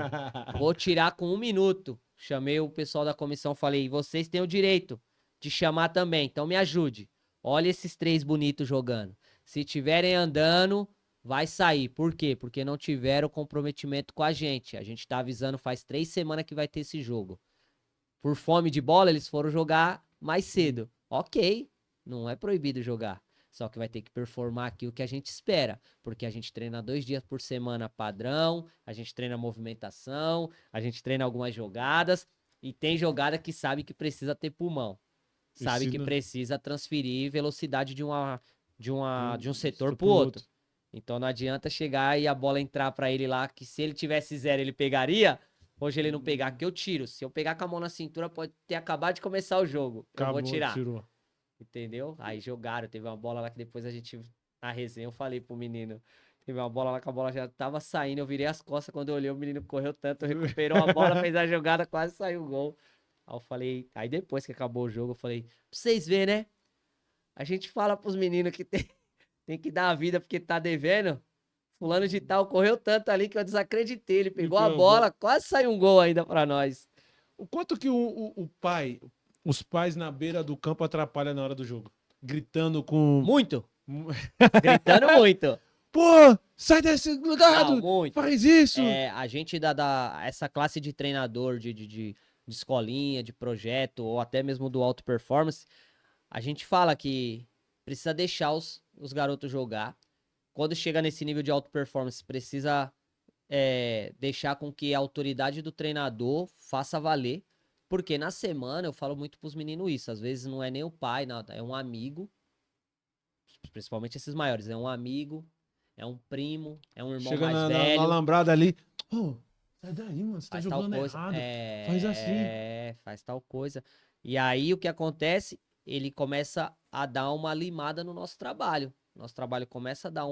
vou tirar com 1 minuto. Chamei o pessoal da comissão, falei: vocês têm o direito de chamar também, então me ajude. Olha esses 3 bonitos jogando. Se tiverem andando, vai sair. Por quê? Porque não tiveram comprometimento com a gente. A gente tá avisando faz 3 semanas que vai ter esse jogo. Por fome de bola, eles foram jogar mais cedo. Ok, não é proibido jogar. Só que vai ter que performar aqui o que a gente espera. Porque a gente treina 2 dias por semana padrão, a gente treina movimentação, a gente treina algumas jogadas. E tem jogada que sabe que precisa ter pulmão. Sabe que Ensina precisa transferir velocidade de um setor pro pro outro. outro. Então não adianta chegar e a bola entrar pra ele lá, que se ele tivesse 0 ele pegaria. Hoje ele não pegar, que eu tiro. Se eu pegar com a mão na cintura, pode ter acabado de começar o jogo. Eu vou Acabou, tirar. tirou. Entendeu? Aí jogaram. Teve uma bola lá que depois a gente, na resenha, eu falei pro menino. Teve uma bola lá que a bola já tava saindo. Eu virei as costas quando eu olhei. O menino correu tanto, recuperou a bola, fez a jogada, quase saiu o gol. Aí eu falei. Aí depois que acabou o jogo, eu falei: pra vocês verem, né? A gente fala pros meninos que tem que dar a vida porque tá devendo. Fulano de tal correu tanto ali que eu desacreditei. Ele pegou a bola, quase saiu um gol ainda pra nós. O quanto que o pai, os pais na beira do campo atrapalham na hora do jogo? Gritando com. Muito. Gritando muito. Pô, sai desse lugar, Não, muito. faz isso. A gente dá essa classe de treinador de escolinha, de projeto, ou até mesmo do alto performance, a gente fala que precisa deixar os garotos jogar. Quando chega nesse nível de alto performance, precisa deixar com que a autoridade do treinador faça valer. Porque na semana eu falo muito pros meninos isso. Às vezes não é nem o pai, nada, é um amigo. Principalmente esses maiores. É um amigo, é um primo, é um irmão Chega mais na velho. alambrada ali. Ô, sai daí, mano. Você tá Faz tal jogando coisa. errado. Faz assim. Faz tal coisa. E aí o que acontece? Ele começa a dar uma limada no nosso trabalho. Nosso trabalho começa a dar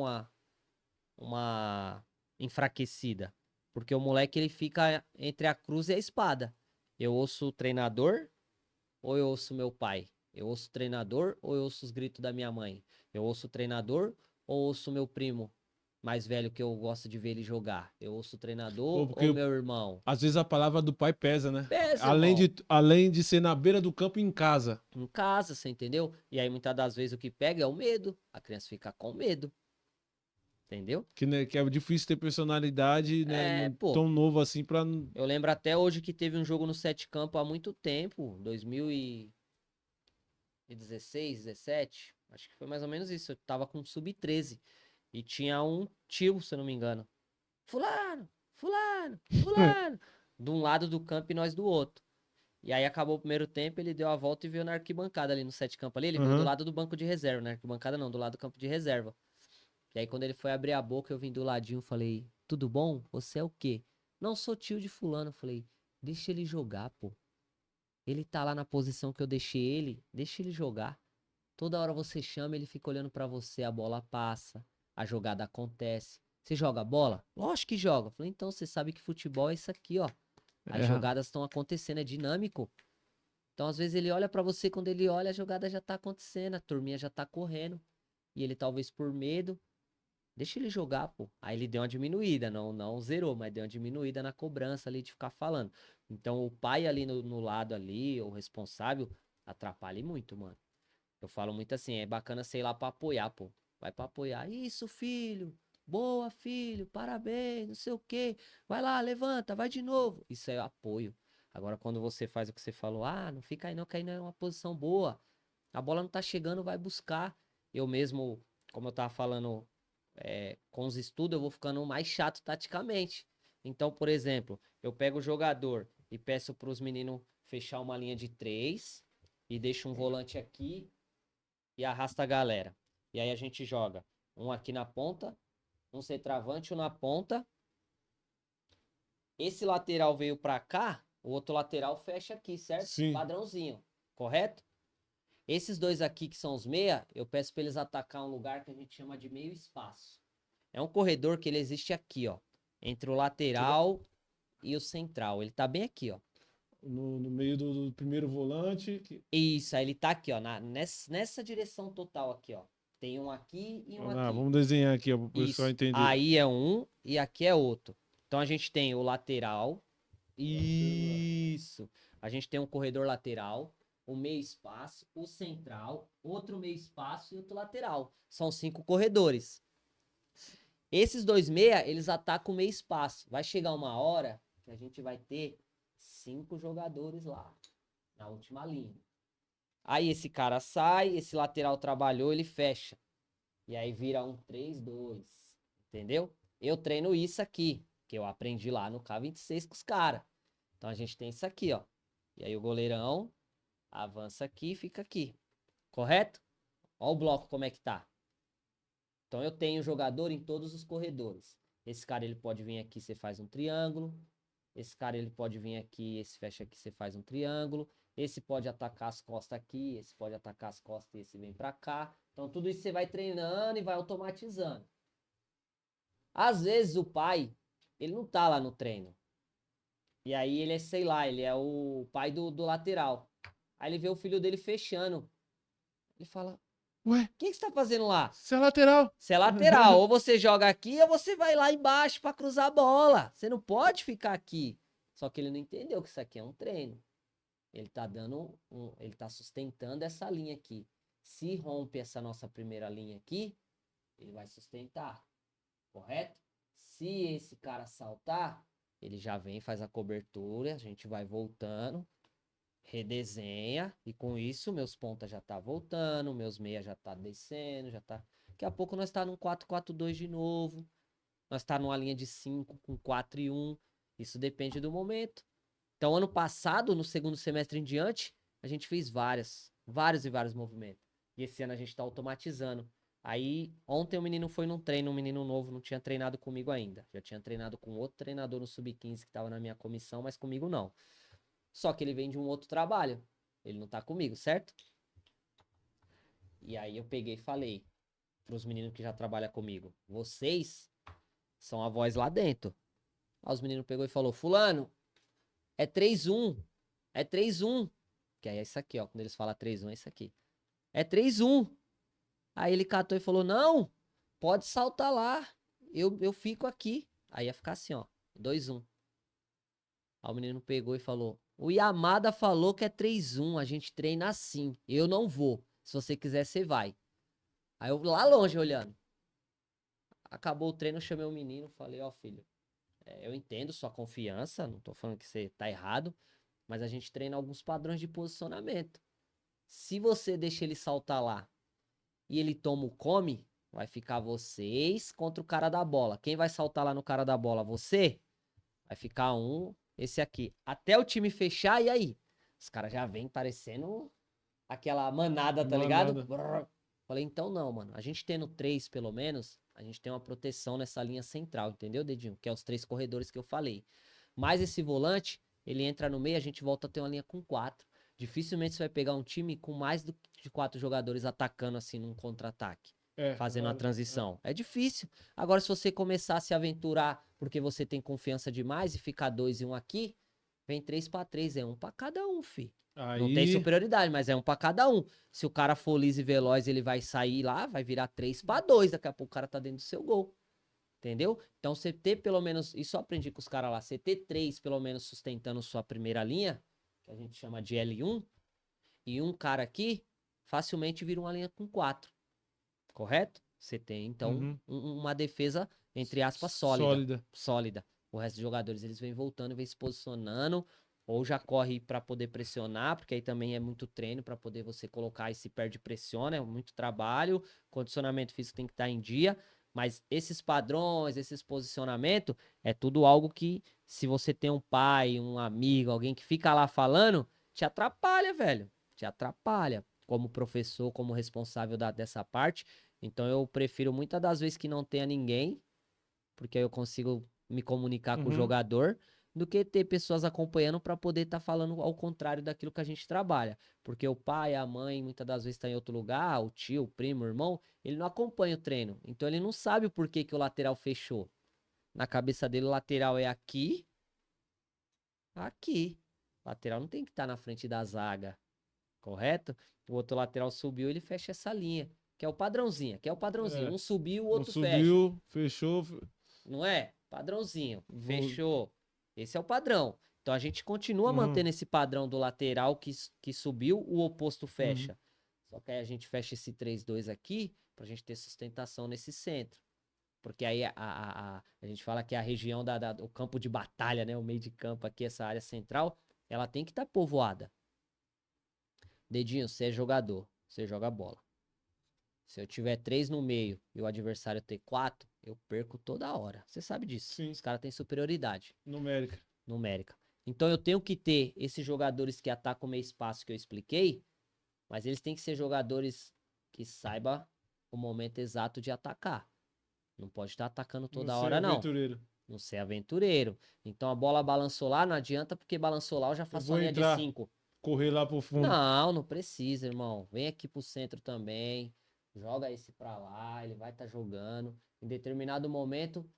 uma enfraquecida. Porque o moleque ele fica entre a cruz e a espada. Eu ouço o treinador ou eu ouço meu pai? Eu ouço o treinador ou eu ouço os gritos da minha mãe? Eu ouço o treinador ou ouço meu primo mais velho que eu gosto de ver ele jogar? Eu ouço o Pô, treinador porque ou meu irmão? às vezes a palavra do pai pesa, né? Pesa, Além irmão. além de ser na beira do campo em casa. Em casa, você entendeu? E aí muitas das vezes o que pega é o medo. A criança fica com medo, entendeu? Que, né, que é difícil ter personalidade, né? É, pô. Tão novo assim pra. Eu lembro até hoje que teve um jogo no Sete Campo há muito tempo, 2016, 17. Acho que foi mais ou menos isso. Eu tava com sub-13 e tinha um tio, se eu não me engano. Fulano, fulano, fulano. De um lado do campo e nós do outro. E aí acabou o primeiro tempo, ele deu a volta e veio na arquibancada ali no Sete Campo ali. Ele veio do Aham. lado do banco de reserva, na arquibancada não, do lado do campo de reserva. E aí quando ele foi abrir a boca, eu vim do ladinho e falei, tudo bom? Você é o quê? Não sou tio de fulano. Eu falei, deixa ele jogar, pô. Ele tá lá na posição que eu deixei ele, deixa ele jogar. Toda hora você chama, ele fica olhando pra você, a bola passa, a jogada acontece. Você joga bola? Lógico que joga. Eu falei, então você sabe que futebol é isso aqui, ó. As É, jogadas estão acontecendo, é dinâmico. Então, às vezes, ele olha pra você, quando ele olha, a jogada já tá acontecendo, a turminha já tá correndo. E ele, talvez por medo, deixa ele jogar, pô. Aí ele deu uma diminuída, não zerou, mas deu uma diminuída na cobrança ali de ficar falando. Então, o pai ali no lado ali, o responsável, atrapalha muito, mano. Eu falo muito assim, é bacana sei lá pra apoiar, pô. Vai pra apoiar. Isso, filho. Boa, filho. Parabéns, não sei o quê. Vai lá, levanta, vai de novo. Isso é apoio. Agora, quando você faz o que você falou, não fica aí não, que aí não é uma posição boa. A bola não tá chegando, vai buscar. Eu mesmo, como eu tava falando, com os estudos, eu vou ficando mais chato taticamente. Então, por exemplo, eu pego o jogador e peço pros meninos fechar uma linha de 3 e deixo um volante aqui e arrasta a galera. E aí a gente joga um aqui na ponta, um centroavante, um na ponta. Esse lateral veio pra cá, o outro lateral fecha aqui, certo? sim. Padrãozinho, correto? Esses dois aqui que são os meia, eu peço pra eles atacar um lugar que a gente chama de meio espaço. É um corredor que ele existe aqui, ó, entre o lateral e o central. Ele tá bem aqui, ó. No meio do primeiro volante. Isso, aí ele tá aqui, ó, nessa direção total aqui, ó. Tem um aqui e um Ah, aqui. vamos desenhar aqui, ó, pro pessoal Isso. entender. Aí é um e aqui é outro. Então a gente tem o lateral. Isso. A gente tem um corredor lateral, o meio espaço, o central, outro meio espaço e outro lateral. São 5 corredores. Esses dois meia, eles atacam o meio espaço. Vai chegar uma hora que a gente vai ter 5 jogadores lá, na última linha. Aí esse cara sai, esse lateral trabalhou, ele fecha. E aí vira um 3-2. Entendeu? Eu treino isso aqui, que eu aprendi lá no K26 com os caras. Então a gente tem isso aqui, ó. E aí o goleirão avança aqui e fica aqui. Correto? Ó o bloco como é que tá. Então eu tenho jogador em todos os corredores. Esse cara ele pode vir aqui, você faz um triângulo. Esse cara ele pode vir aqui, esse fecha aqui, você faz um triângulo. Esse pode atacar as costas aqui, esse pode atacar as costas e esse vem pra cá. Então tudo isso você vai treinando e vai automatizando. Às vezes o pai, ele não tá lá no treino. E aí ele é, sei lá, ele é o pai do lateral. Aí ele vê o filho dele fechando. Ele fala: Ué, o que você tá fazendo lá? você é lateral. Você é lateral, ou você joga aqui ou você vai lá embaixo pra cruzar a bola. Você não pode ficar aqui. Só que ele não entendeu que isso aqui é um treino. Ele tá ele tá sustentando essa linha aqui. Se rompe essa nossa primeira linha aqui, ele vai sustentar, correto? Se esse cara saltar, ele já vem, faz a cobertura, a gente vai voltando, redesenha, e com isso meus pontas já tá voltando, meus meias já tá descendo, já tá. Daqui a pouco nós tá num 4-4-2 de novo. Nós tá numa linha de 5 com 4 e 1. Isso depende do momento. Então, ano passado, no segundo semestre em diante, a gente fez vários e vários movimentos. E esse ano a gente tá automatizando. Aí, ontem o menino foi num treino, um menino novo, não tinha treinado comigo ainda. Já tinha treinado com outro treinador no Sub-15 que tava na minha comissão, mas comigo não. Só que ele vem de um outro trabalho. Ele não tá comigo, certo? E aí eu peguei e falei pros meninos que já trabalham comigo: vocês são a voz lá dentro. Aí os meninos pegou e falou: fulano, é 3-1. É 3-1. Que aí é isso aqui, ó. Quando eles falam 3-1, é isso aqui. É 3-1. Aí ele catou e falou: não, pode saltar lá. eu fico aqui. Aí ia ficar assim, ó, 2-1. Aí o menino pegou e falou, o Yamada falou que é 3-1, a gente treina assim, eu não vou. Se você quiser, você vai. Aí eu lá longe olhando. Acabou o treino, eu chamei o menino, falei, ó, filho, eu entendo sua confiança, não tô falando que você tá errado, mas a gente treina alguns padrões de posicionamento. Se você deixa ele saltar lá e ele toma o come, vai ficar vocês contra o cara da bola. Quem vai saltar lá no cara da bola? Você? Vai ficar esse aqui. Até o time fechar, e aí? Os caras já vêm parecendo aquela manada, tá ligado? Manada. Brrr. Falei, então não, mano. A gente tendo 3, pelo menos, a gente tem uma proteção nessa linha central, entendeu, Dedinho? Que é os 3 corredores que eu falei. Mas esse volante, ele entra no meio, a gente volta a ter uma linha com 4. Dificilmente você vai pegar um time com mais de 4 jogadores atacando assim num contra-ataque. Fazendo uma transição. É difícil. Agora, se você começar a se aventurar porque você tem confiança demais e ficar 2 e 1 aqui, vem 3-3. É um pra cada um, fi. Não tem Aí, superioridade, mas é um pra cada um. Se o cara for liso e veloz, ele vai sair lá, vai virar 3-2. Daqui a pouco o cara tá dentro do seu gol. Entendeu? Então, você ter pelo menos. Isso eu aprendi com os caras lá. Você ter 3, pelo menos, sustentando sua primeira linha, que a gente chama de L1, e um cara aqui, facilmente vira uma linha com 4. Correto? Você tem, então, uhum, uma defesa, entre aspas, sólida. sólida. Sólida. O resto dos jogadores, eles vêm voltando, vêm se posicionando, ou já corre para poder pressionar, porque aí também é muito treino para poder você colocar e se perde pressiona, é muito trabalho, condicionamento físico tem que estar em dia, mas esses padrões, esses posicionamentos, é tudo algo que, se você tem um pai, um amigo, alguém que fica lá falando, te atrapalha, velho. Te atrapalha. Como professor, como responsável dessa parte. Então eu prefiro muitas das vezes que não tenha ninguém, porque aí eu consigo me comunicar com o Uhum. jogador, do que ter pessoas acompanhando para poder estar falando ao contrário daquilo que a gente trabalha. Porque o pai, a mãe, muitas das vezes está em outro lugar, o tio, o primo, o irmão, ele não acompanha o treino. Então ele não sabe o porquê que o lateral fechou. Na cabeça dele, o lateral é aqui, aqui. O lateral não tem que estar na frente da zaga, correto? O outro lateral subiu, ele fecha essa linha, que é o padrãozinho, que é o padrãozinho. É, Um subiu, o um outro fecha. subiu, fechou. Não é? Padrãozinho. Vou... Fechou. Esse é o padrão. Então a gente continua Uhum, mantendo esse padrão do lateral que subiu, o oposto uhum. fecha. Só que aí a gente fecha esse 3-2 aqui pra gente ter sustentação nesse centro. Porque aí a gente fala que a região do campo de batalha, né? O meio de campo aqui, essa área central, ela tem que estar povoada. Dedinho, você é jogador, você joga bola. Se eu tiver 3 no meio e o adversário ter 4, eu perco toda hora. Você sabe disso. Sim, Os caras têm superioridade numérica. numérica. Então eu tenho que ter esses jogadores que atacam o meio espaço que eu expliquei, mas eles têm que ser jogadores que saibam o momento exato de atacar. Não pode estar atacando Não toda sei, hora, não. aventureiro. Não ser aventureiro. Então a bola balançou lá, não adianta, porque balançou lá, eu já Eu faço vou uma linha de entrar, 5. correr lá pro fundo. Não, não precisa, irmão. Vem aqui pro centro também. Joga esse pra lá, ele vai estar jogando. Em determinado momento,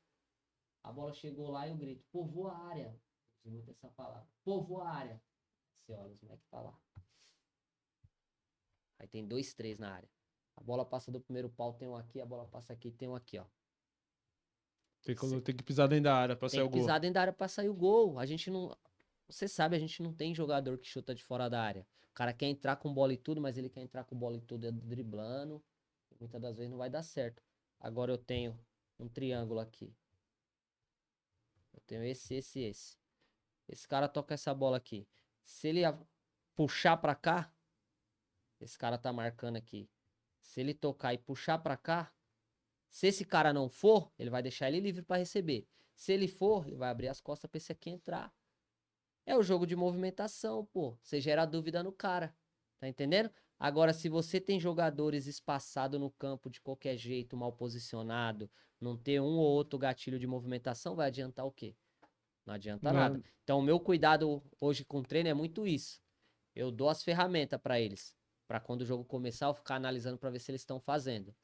a bola chegou lá e eu grito: povoa a área. Uso muito essa palavra. Povoa a área. Você olha, os moleques tá lá. Aí tem 2, 3 na área. A bola passa do primeiro pau, tem um aqui. A bola passa aqui, tem um aqui, ó. Tem que pisar dentro da área pra sair Tem o que gol. pisar dentro da área pra sair o gol. A gente não. Você sabe, a gente não tem jogador que chuta de fora da área. O cara quer entrar com bola e tudo, mas ele quer entrar com bola e tudo driblando. Muitas das vezes não vai dar certo. Agora eu tenho um triângulo aqui. Eu tenho esse. Esse cara toca essa bola aqui. Se ele puxar pra cá, esse cara tá marcando aqui. Se ele tocar e puxar pra cá, se esse cara não for, ele vai deixar ele livre pra receber. Se ele for, ele vai abrir as costas pra esse aqui entrar. É o jogo de movimentação, pô. Você gera dúvida no cara. Tá entendendo? Agora, se você tem jogadores espaçados no campo de qualquer jeito, mal posicionado, não ter um ou outro gatilho de movimentação, vai adiantar o quê? Não adianta nada. Não, Então, o meu cuidado hoje com o treino é muito isso. Eu dou as ferramentas pra eles, pra quando o jogo começar, eu ficar analisando pra ver se eles estão fazendo.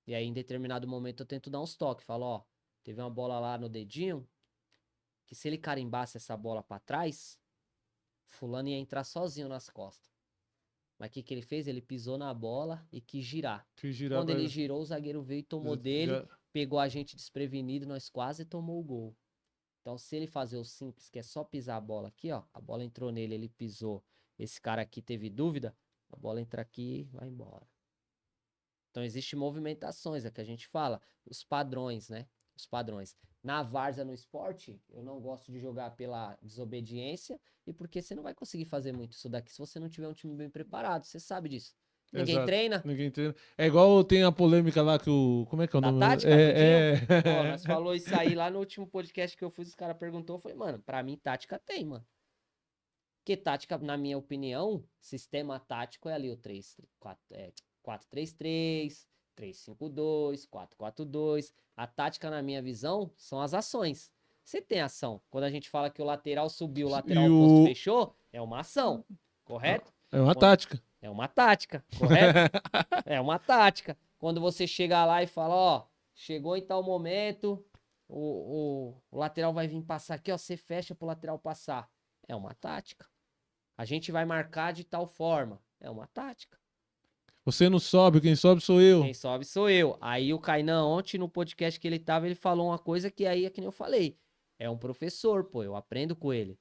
E aí, em determinado momento, eu tento dar uns toques. Falo, ó, teve uma bola lá no dedinho, que se ele carimbasse essa bola pra trás, fulano ia entrar sozinho nas costas. Mas o que ele fez? Ele pisou na bola e quis girar. fiz girar Quando pra ele girou, o zagueiro veio e tomou já dele, pegou a gente desprevenido, nós quase tomou o gol. Então, se ele fazer o simples, que é só pisar a bola aqui, ó, a bola entrou nele, ele pisou, esse cara aqui teve dúvida, a bola entra aqui, vai embora. Então, existem movimentações, é que a gente fala, os padrões, né? Os padrões. Na várzea, no esporte, eu não gosto de jogar pela desobediência e porque você não vai conseguir fazer muito isso daqui se você não tiver um time bem preparado, você sabe disso. Ninguém Exato. treina. Ninguém treina. É igual tem a polêmica lá que o. Como é que é o Da nome? tática, Randinho? Ó, É. nós falou isso aí lá no último podcast que eu fiz, os caras perguntou, eu falei, mano, pra mim tática tem, mano. Porque tática, na minha opinião, sistema tático é ali o 4-3-3, 3-5-2, 4-4-2. A tática, na minha visão, são as ações. Você tem ação. Quando a gente fala que o lateral subiu, o lateral E oposto o. fechou, é uma ação, correto? É uma Quando- tática. É uma tática, correto? É uma tática. Quando você chega lá e fala, ó, chegou em tal momento, o lateral vai vir passar aqui, ó, você fecha pro lateral passar. É uma tática. A gente vai marcar de tal forma. É uma tática. Você não sobe, quem sobe sou eu. Quem sobe sou eu. Aí o Kainan, ontem no podcast que ele tava, ele falou uma coisa que aí é que nem eu falei. É um professor, pô, eu aprendo com ele.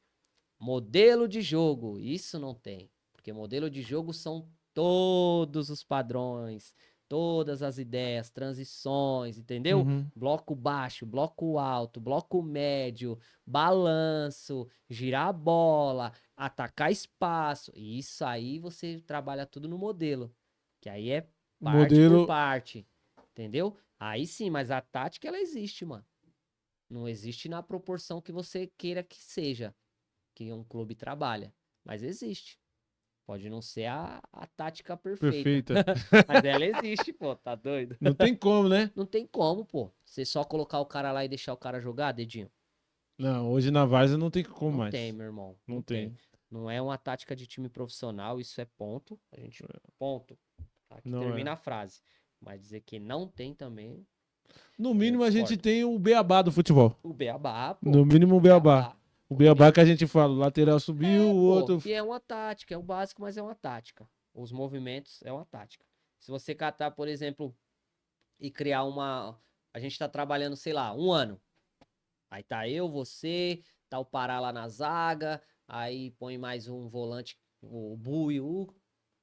Modelo de jogo, isso não tem. Porque modelo de jogo são todos os padrões, todas as ideias, transições, entendeu? Uhum. Bloco baixo, bloco alto, bloco médio, balanço, girar a bola, atacar espaço. E isso aí você trabalha tudo no modelo. Que aí é parte por Modelo. parte, entendeu? Aí sim, mas a tática ela existe, mano. Não existe na proporção que você queira que seja que um clube trabalha, mas existe. Pode não ser a tática perfeita, Perfeita. mas ela existe, pô, tá doido? Não tem como, né? Não tem como, pô. Você só colocar o cara lá e deixar o cara jogar, dedinho? Não, hoje na Várzea não tem como Não mais. tem, meu irmão. Não tem. Não é uma tática de time profissional, isso é ponto. A gente, ponto. Aqui Não termina é. a frase. Mas dizer que não tem também, No eu mínimo a gente discordo. tem o beabá do futebol. O beabá, pô. No mínimo o beabá. Beabá. O beabá que a gente fala, o lateral subiu, o Pô, outro. que é uma tática, é o básico, mas é uma tática. Os movimentos é uma tática. Se você catar, por exemplo, e criar uma. A gente tá trabalhando, sei lá, um ano. Aí tá eu, você, tá o Pará lá na zaga, aí põe mais um volante, o Buiu,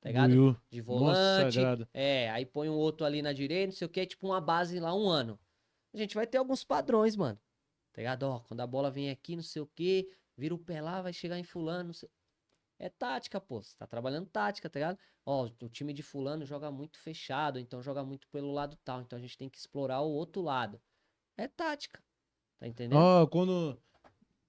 tá ligado? Buiú. De Nossa volante. sagrada. Aí põe um outro ali na direita, não sei o que, tipo uma base lá, um ano. A gente vai ter alguns padrões, mano. Tá ligado? Ó, quando a bola vem aqui, não sei o que, vira o pé lá, vai chegar em fulano, não sei. É tática, pô. Você tá trabalhando tática, tá ligado? Ó, o time de fulano joga muito fechado, então joga muito pelo lado tal. Então a gente tem que explorar o outro lado. É tática. Tá entendendo? Ó, quando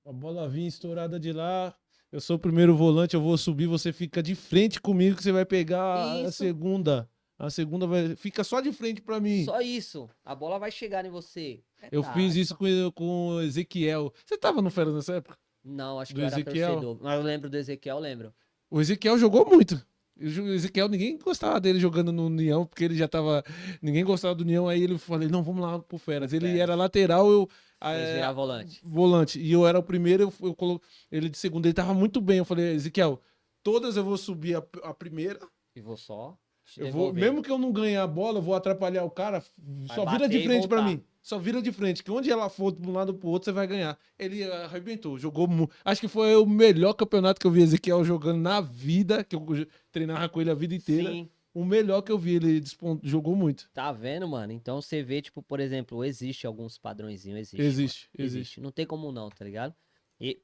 a bola vinha estourada de lá, eu sou o primeiro volante, eu vou subir, você fica de frente comigo que você vai pegar a Isso. segunda. A segunda vai. Fica só de frente pra mim. Só isso. A bola vai chegar em você. É Eu fiz tática. isso com o Ezequiel. Você tava no Fera nessa época? Não, acho que Do eu era Ezequiel? torcedor. Mas eu lembro do Ezequiel, eu lembro. O Ezequiel jogou muito. O Ezequiel, ninguém gostava dele jogando no União, porque ele já tava. Ninguém gostava do União, aí ele falou: não, vamos lá pro Feras. Pro Ele Feras. era lateral, eu. Fez virar volante. Volante. E eu era o primeiro, eu ele de segundo. Ele tava muito bem. Eu falei: Ezequiel, todas eu vou subir a primeira. E vou só te Eu vou, devolver. mesmo que eu não ganhe a bola, eu vou atrapalhar o cara. Vai Só vira bater de e frente pra voltar. mim. Só vira de frente. Que onde ela for de um lado pro outro, você vai ganhar. Ele arrebentou. Jogou. Acho que foi o melhor campeonato que eu vi Ezequiel jogando na vida. Que eu treinava com ele a vida inteira. Sim. O melhor que eu vi. Ele jogou muito. Tá vendo, mano? Então você vê, tipo, por exemplo, existe alguns padrõezinhos, existe. Existe, Mano. existe. Não tem como não, tá ligado? E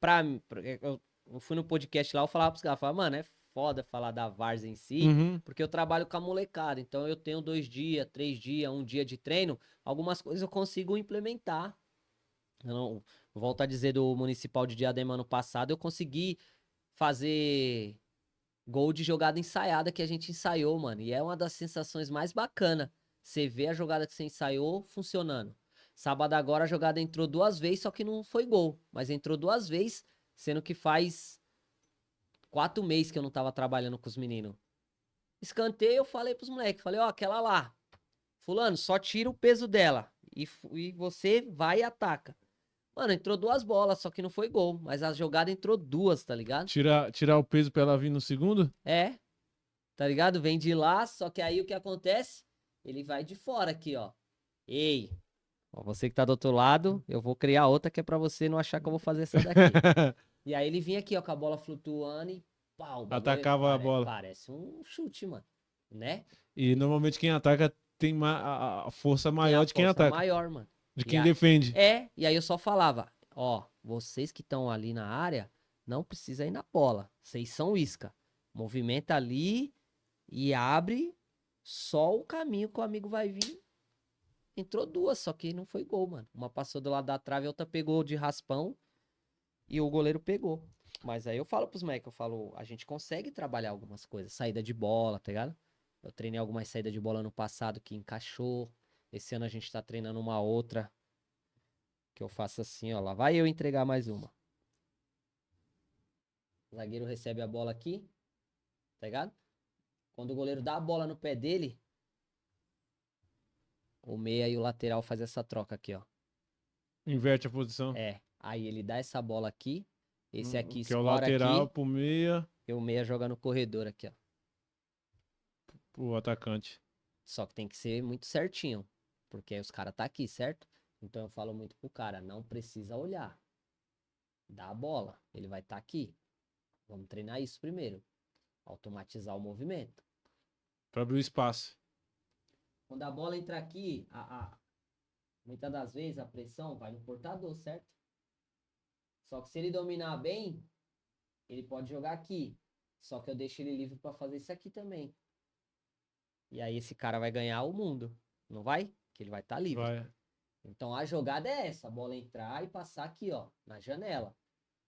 eu fui no podcast lá, eu falava pros caras, falava, mano, é foda falar da Várzea em si, Uhum. porque eu trabalho com a molecada. Então eu tenho 2 dias, 3 dias, um dia de treino, algumas coisas eu consigo implementar. Eu não, volto a dizer do Municipal de Diadema ano passado, eu consegui fazer gol de jogada ensaiada que a gente ensaiou, mano. E é uma das sensações mais bacanas. Você vê a jogada que você ensaiou funcionando. Sábado agora a jogada entrou 2 vezes, só que não foi gol. Mas entrou 2 vezes, sendo que faz 4 meses que eu não tava trabalhando com os meninos. Escanteio, eu falei pros moleques, falei, ó, aquela lá. Fulano, só tira o peso dela. E você vai e ataca. Mano, entrou 2 bolas, só que não foi gol. Mas a jogada entrou 2, tá ligado? Tirar o peso pra ela vir no segundo? É, tá ligado? Vem de lá, só que aí o que acontece? Ele vai de fora aqui, ó. Ei, Ó, você que tá do outro lado, eu vou criar outra que é pra você não achar que eu vou fazer essa daqui. E aí ele vinha aqui, ó, com a bola flutuando e pau, o bagulho Atacava a bola. parece um chute, mano. Né? E normalmente quem ataca tem a força Tem maior a de quem força ataca, maior, mano. de E quem defende. e aí eu só falava, ó, vocês que estão ali na área, não precisa ir na bola. Vocês são isca. Movimenta ali e abre só o caminho que o amigo vai vir. Entrou duas, só que não foi gol, mano. Uma passou do lado da trave, a outra pegou de raspão e o goleiro pegou. Mas aí eu falo pros moleques, eu falo, a gente consegue trabalhar algumas coisas. Saída de bola, tá ligado? Eu treinei algumas saídas de bola no passado que encaixou. Esse ano a gente tá treinando uma outra que eu faço assim, ó. Lá vai eu entregar mais uma. O zagueiro recebe a bola aqui, tá ligado? Quando o goleiro dá a bola no pé dele, o meia e o lateral faz essa troca aqui, ó. Inverte a posição. Aí ele dá essa bola aqui, esse aqui Que é o escora lateral aqui, pro meia, e o meia joga no corredor aqui, ó. pro atacante. Só que tem que ser muito certinho, porque aí os caras tá aqui, certo? Então eu falo muito pro cara, não precisa olhar. Dá a bola, ele vai estar aqui. Vamos treinar isso primeiro. Automatizar o movimento. Pra abrir o espaço. Quando a bola entra aqui, muitas das vezes a pressão vai no portador, certo? Só que se ele dominar bem, ele pode jogar aqui. Só que eu deixo ele livre para fazer isso aqui também. E aí esse cara vai ganhar o mundo, não vai? Que ele vai estar livre. Vai. Então a jogada é essa, a bola entrar e passar aqui, ó, na janela.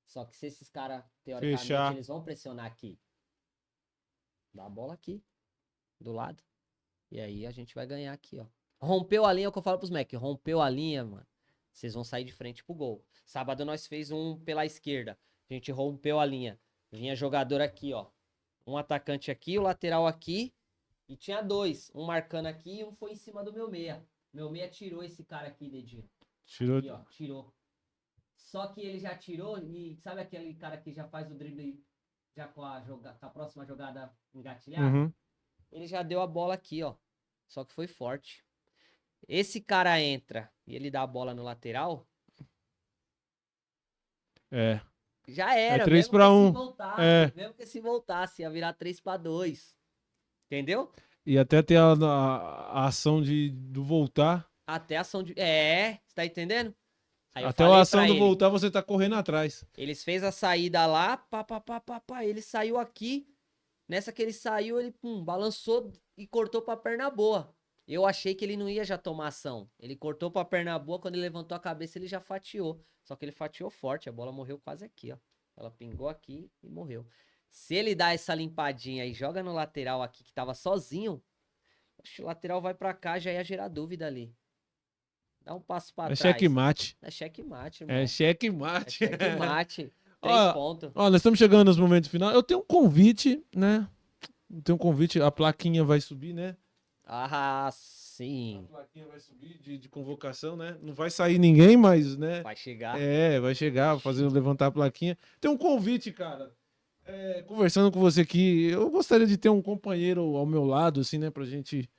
Só que se esses caras, teoricamente, Fechar. eles vão pressionar aqui. Dá a bola aqui, do lado. E aí a gente vai ganhar aqui, ó. Rompeu a linha, é o que eu falo pros Mac. Rompeu a linha, mano. Vocês vão sair de frente pro gol. Sábado nós fez um pela esquerda. A gente rompeu a linha. Vinha jogador aqui, ó. Um atacante aqui, o lateral aqui. E tinha dois. Um marcando aqui e um foi em cima do meu meia. Meu meia tirou esse cara aqui, dedinho. Tirou. Aqui, ó. Tirou. Só que ele já tirou e sabe aquele cara que já faz o drible já com a próxima jogada engatilhada? Uhum. Ele já deu a bola aqui, ó. Só que foi forte. Esse cara entra e ele dá a bola no lateral, É. já É era, 3 mesmo que pra se 1. voltasse, É. mesmo que se voltasse, ia virar 3-2. Entendeu? E até ter a ação do voltar. Até a ação de. Você tá entendendo? Aí eu Até a falei ação pra do ele. voltar, você tá correndo atrás. Eles fez a saída lá, pá. Ele saiu aqui. Nessa que ele saiu, ele balançou e cortou pra perna boa. Eu achei que ele não ia já tomar ação. Ele cortou pra perna boa, quando ele levantou a cabeça, ele já fatiou. Só que ele fatiou forte, a bola morreu quase aqui, ó. Ela pingou aqui e morreu. Se ele dá essa limpadinha e joga no lateral aqui, que tava sozinho, acho que o lateral vai pra cá, já ia gerar dúvida ali. Dá um passo pra É trás. checkmate. É checkmate, irmão. É É checkmate. checkmate. 3 Ó, pontos. ó, nós estamos chegando nos momentos finais. Eu tenho um convite, né? Eu tenho um convite, a plaquinha vai subir, né? Ah, A sim. plaquinha vai subir de convocação, né? Não vai sair ninguém, mas, né? Vai chegar. Vai chegar, fazer levantar a plaquinha. Tem um convite, cara. Conversando com você aqui, eu gostaria de ter um companheiro ao meu lado, assim, né? Pra gente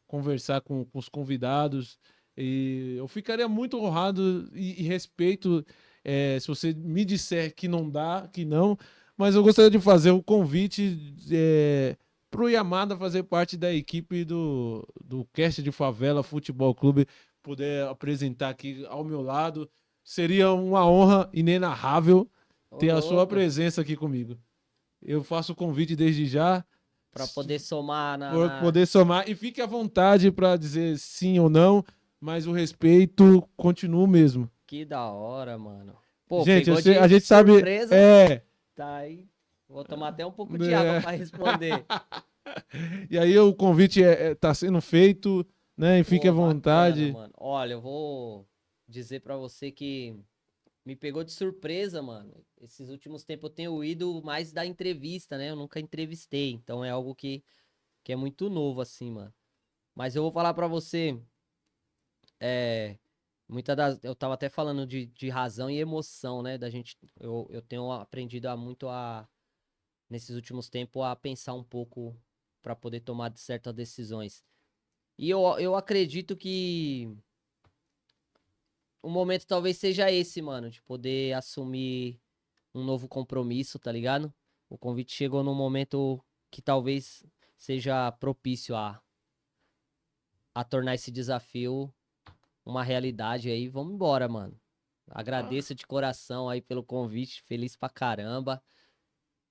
conversar com os convidados. E eu ficaria muito honrado e respeito se você me disser que não dá, que não. Mas eu gostaria de fazer o convite para o Yamada fazer parte da equipe do Cast de Favela Futebol Clube, poder apresentar aqui ao meu lado. Seria uma honra inenarrável Ô, ter a sua louco. presença aqui comigo. Eu faço o convite desde já. Pra poder somar Por poder somar. E fique à vontade para dizer sim ou não, mas o respeito continua o mesmo. Que da hora, mano. Pô, Gente, pegou a de gente sabe. surpresa. É. Tá aí. Vou tomar até um pouco de água pra responder. E aí o convite tá sendo feito, né? E fique à Pô, bacana, vontade. mano. Olha, eu vou dizer pra você que me pegou de surpresa, mano. Esses últimos tempos eu tenho ido mais da entrevista, né? Eu nunca entrevistei, então é algo que é muito novo, assim, mano. Mas eu vou falar pra você, eu tava até falando de razão e emoção, né? Da gente, eu tenho aprendido nesses últimos tempos, a pensar um pouco pra poder tomar certas decisões. E eu acredito que o momento talvez seja esse, mano, de poder assumir um novo compromisso, tá ligado? O convite chegou num momento que talvez seja propício a tornar esse desafio uma realidade aí. Vamos embora, mano. Agradeço de coração aí pelo convite, feliz pra caramba.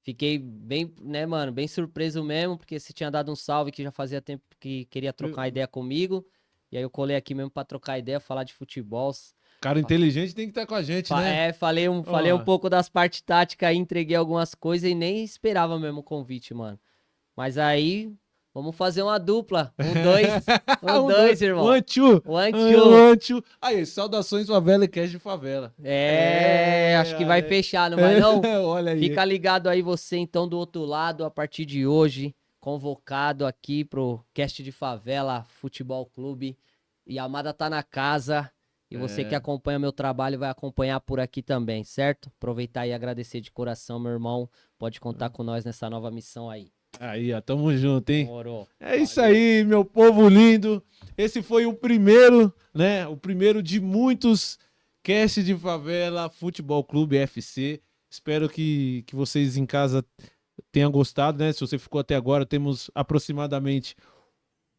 Fiquei bem, né, mano, bem surpreso mesmo, porque você tinha dado um salve que já fazia tempo que queria trocar ideia comigo. E aí eu colei aqui mesmo pra trocar ideia, falar de futebol. Cara inteligente tem que estar com a gente, né? Falei um pouco das partes táticas aí, entreguei algumas coisas e nem esperava mesmo o convite, mano. Mas aí, vamos fazer uma dupla. Um dois, irmão. One, two. One, two. One, two. Aí, saudações favela e cast de favela. Acho que vai fechar, não vai não? Olha aí. Fica ligado aí você, então, do outro lado, a partir de hoje, convocado aqui pro Cast de Favela Futebol Clube. E a Amada tá na casa. E você que acompanha meu trabalho vai acompanhar por aqui também, certo? Aproveitar e agradecer de coração, meu irmão. Pode contar com nós nessa nova missão aí. Aí, ó, tamo junto, hein? Demorou. É isso aí, meu povo lindo. Esse foi o primeiro, né? O primeiro de muitos Cast de Favela Futebol Clube FC. Espero que vocês em casa tenham gostado, né? Se você ficou até agora, temos aproximadamente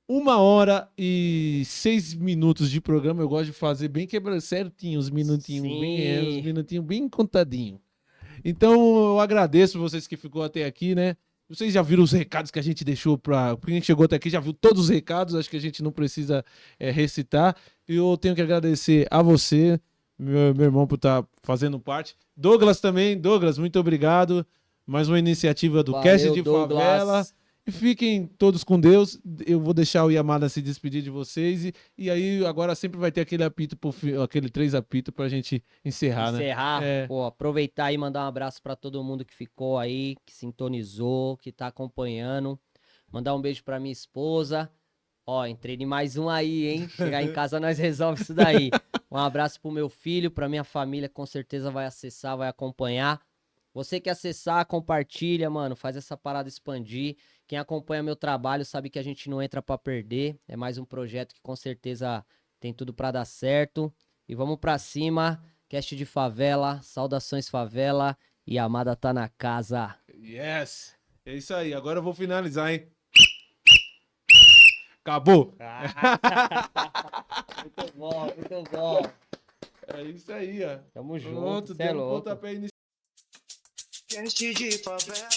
1h06 de programa. Eu gosto de fazer bem quebrado certinho, os minutinhos, Sim. os minutinhos bem contadinho. Então eu agradeço vocês que ficou até aqui, né? Vocês já viram os recados que a gente deixou para quem chegou até aqui, já viu todos os recados, acho que a gente não precisa recitar. E eu tenho que agradecer a você, meu irmão, por estar fazendo parte. Douglas também, Douglas, muito obrigado. Mais uma iniciativa do Cast de Douglas. Favela. E fiquem todos com Deus. Eu vou deixar o Yamada se despedir de vocês. E aí, agora sempre vai ter aquele apito, aquele 3 apitos pra gente encerrar, né? Pô, aproveitar e mandar um abraço pra todo mundo que ficou aí, que sintonizou, que tá acompanhando. Mandar um beijo pra minha esposa. Ó, entrei em mais um aí, hein? Chegar em casa nós resolve isso daí. Um abraço pro meu filho, pra minha família, com certeza vai acessar, vai acompanhar. Você que acessar, compartilha, mano, faz essa parada expandir. Quem acompanha meu trabalho sabe que a gente não entra pra perder. É mais um projeto que com certeza tem tudo pra dar certo. E vamos pra cima. Cast de Favela, saudações Favela e a Amada tá na casa. Yes! É isso aí, agora eu vou finalizar, hein? Acabou! Muito bom, muito bom. É isso aí, ó. Tamo junto, Pronto, cê é deu um louco. pontapé inicial. Cast de Favela.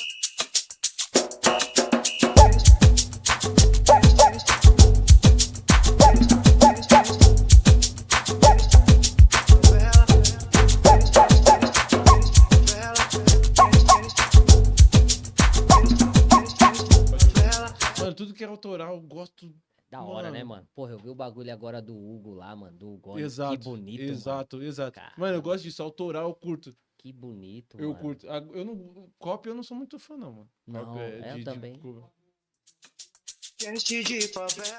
Mano, tudo que é autoral, eu gosto. Da hora, né, mano? Porra, eu vi o bagulho agora do Hugo lá, mano, do Gomes. Exato. Que bonito, exato, mano. exato. Cara. Mano, eu gosto disso, autoral eu curto. Que bonito, Eu mano. curto. Eu não. Cópia eu não sou muito fã, não, mano. Não, Cópia eu também. Cast de Favela.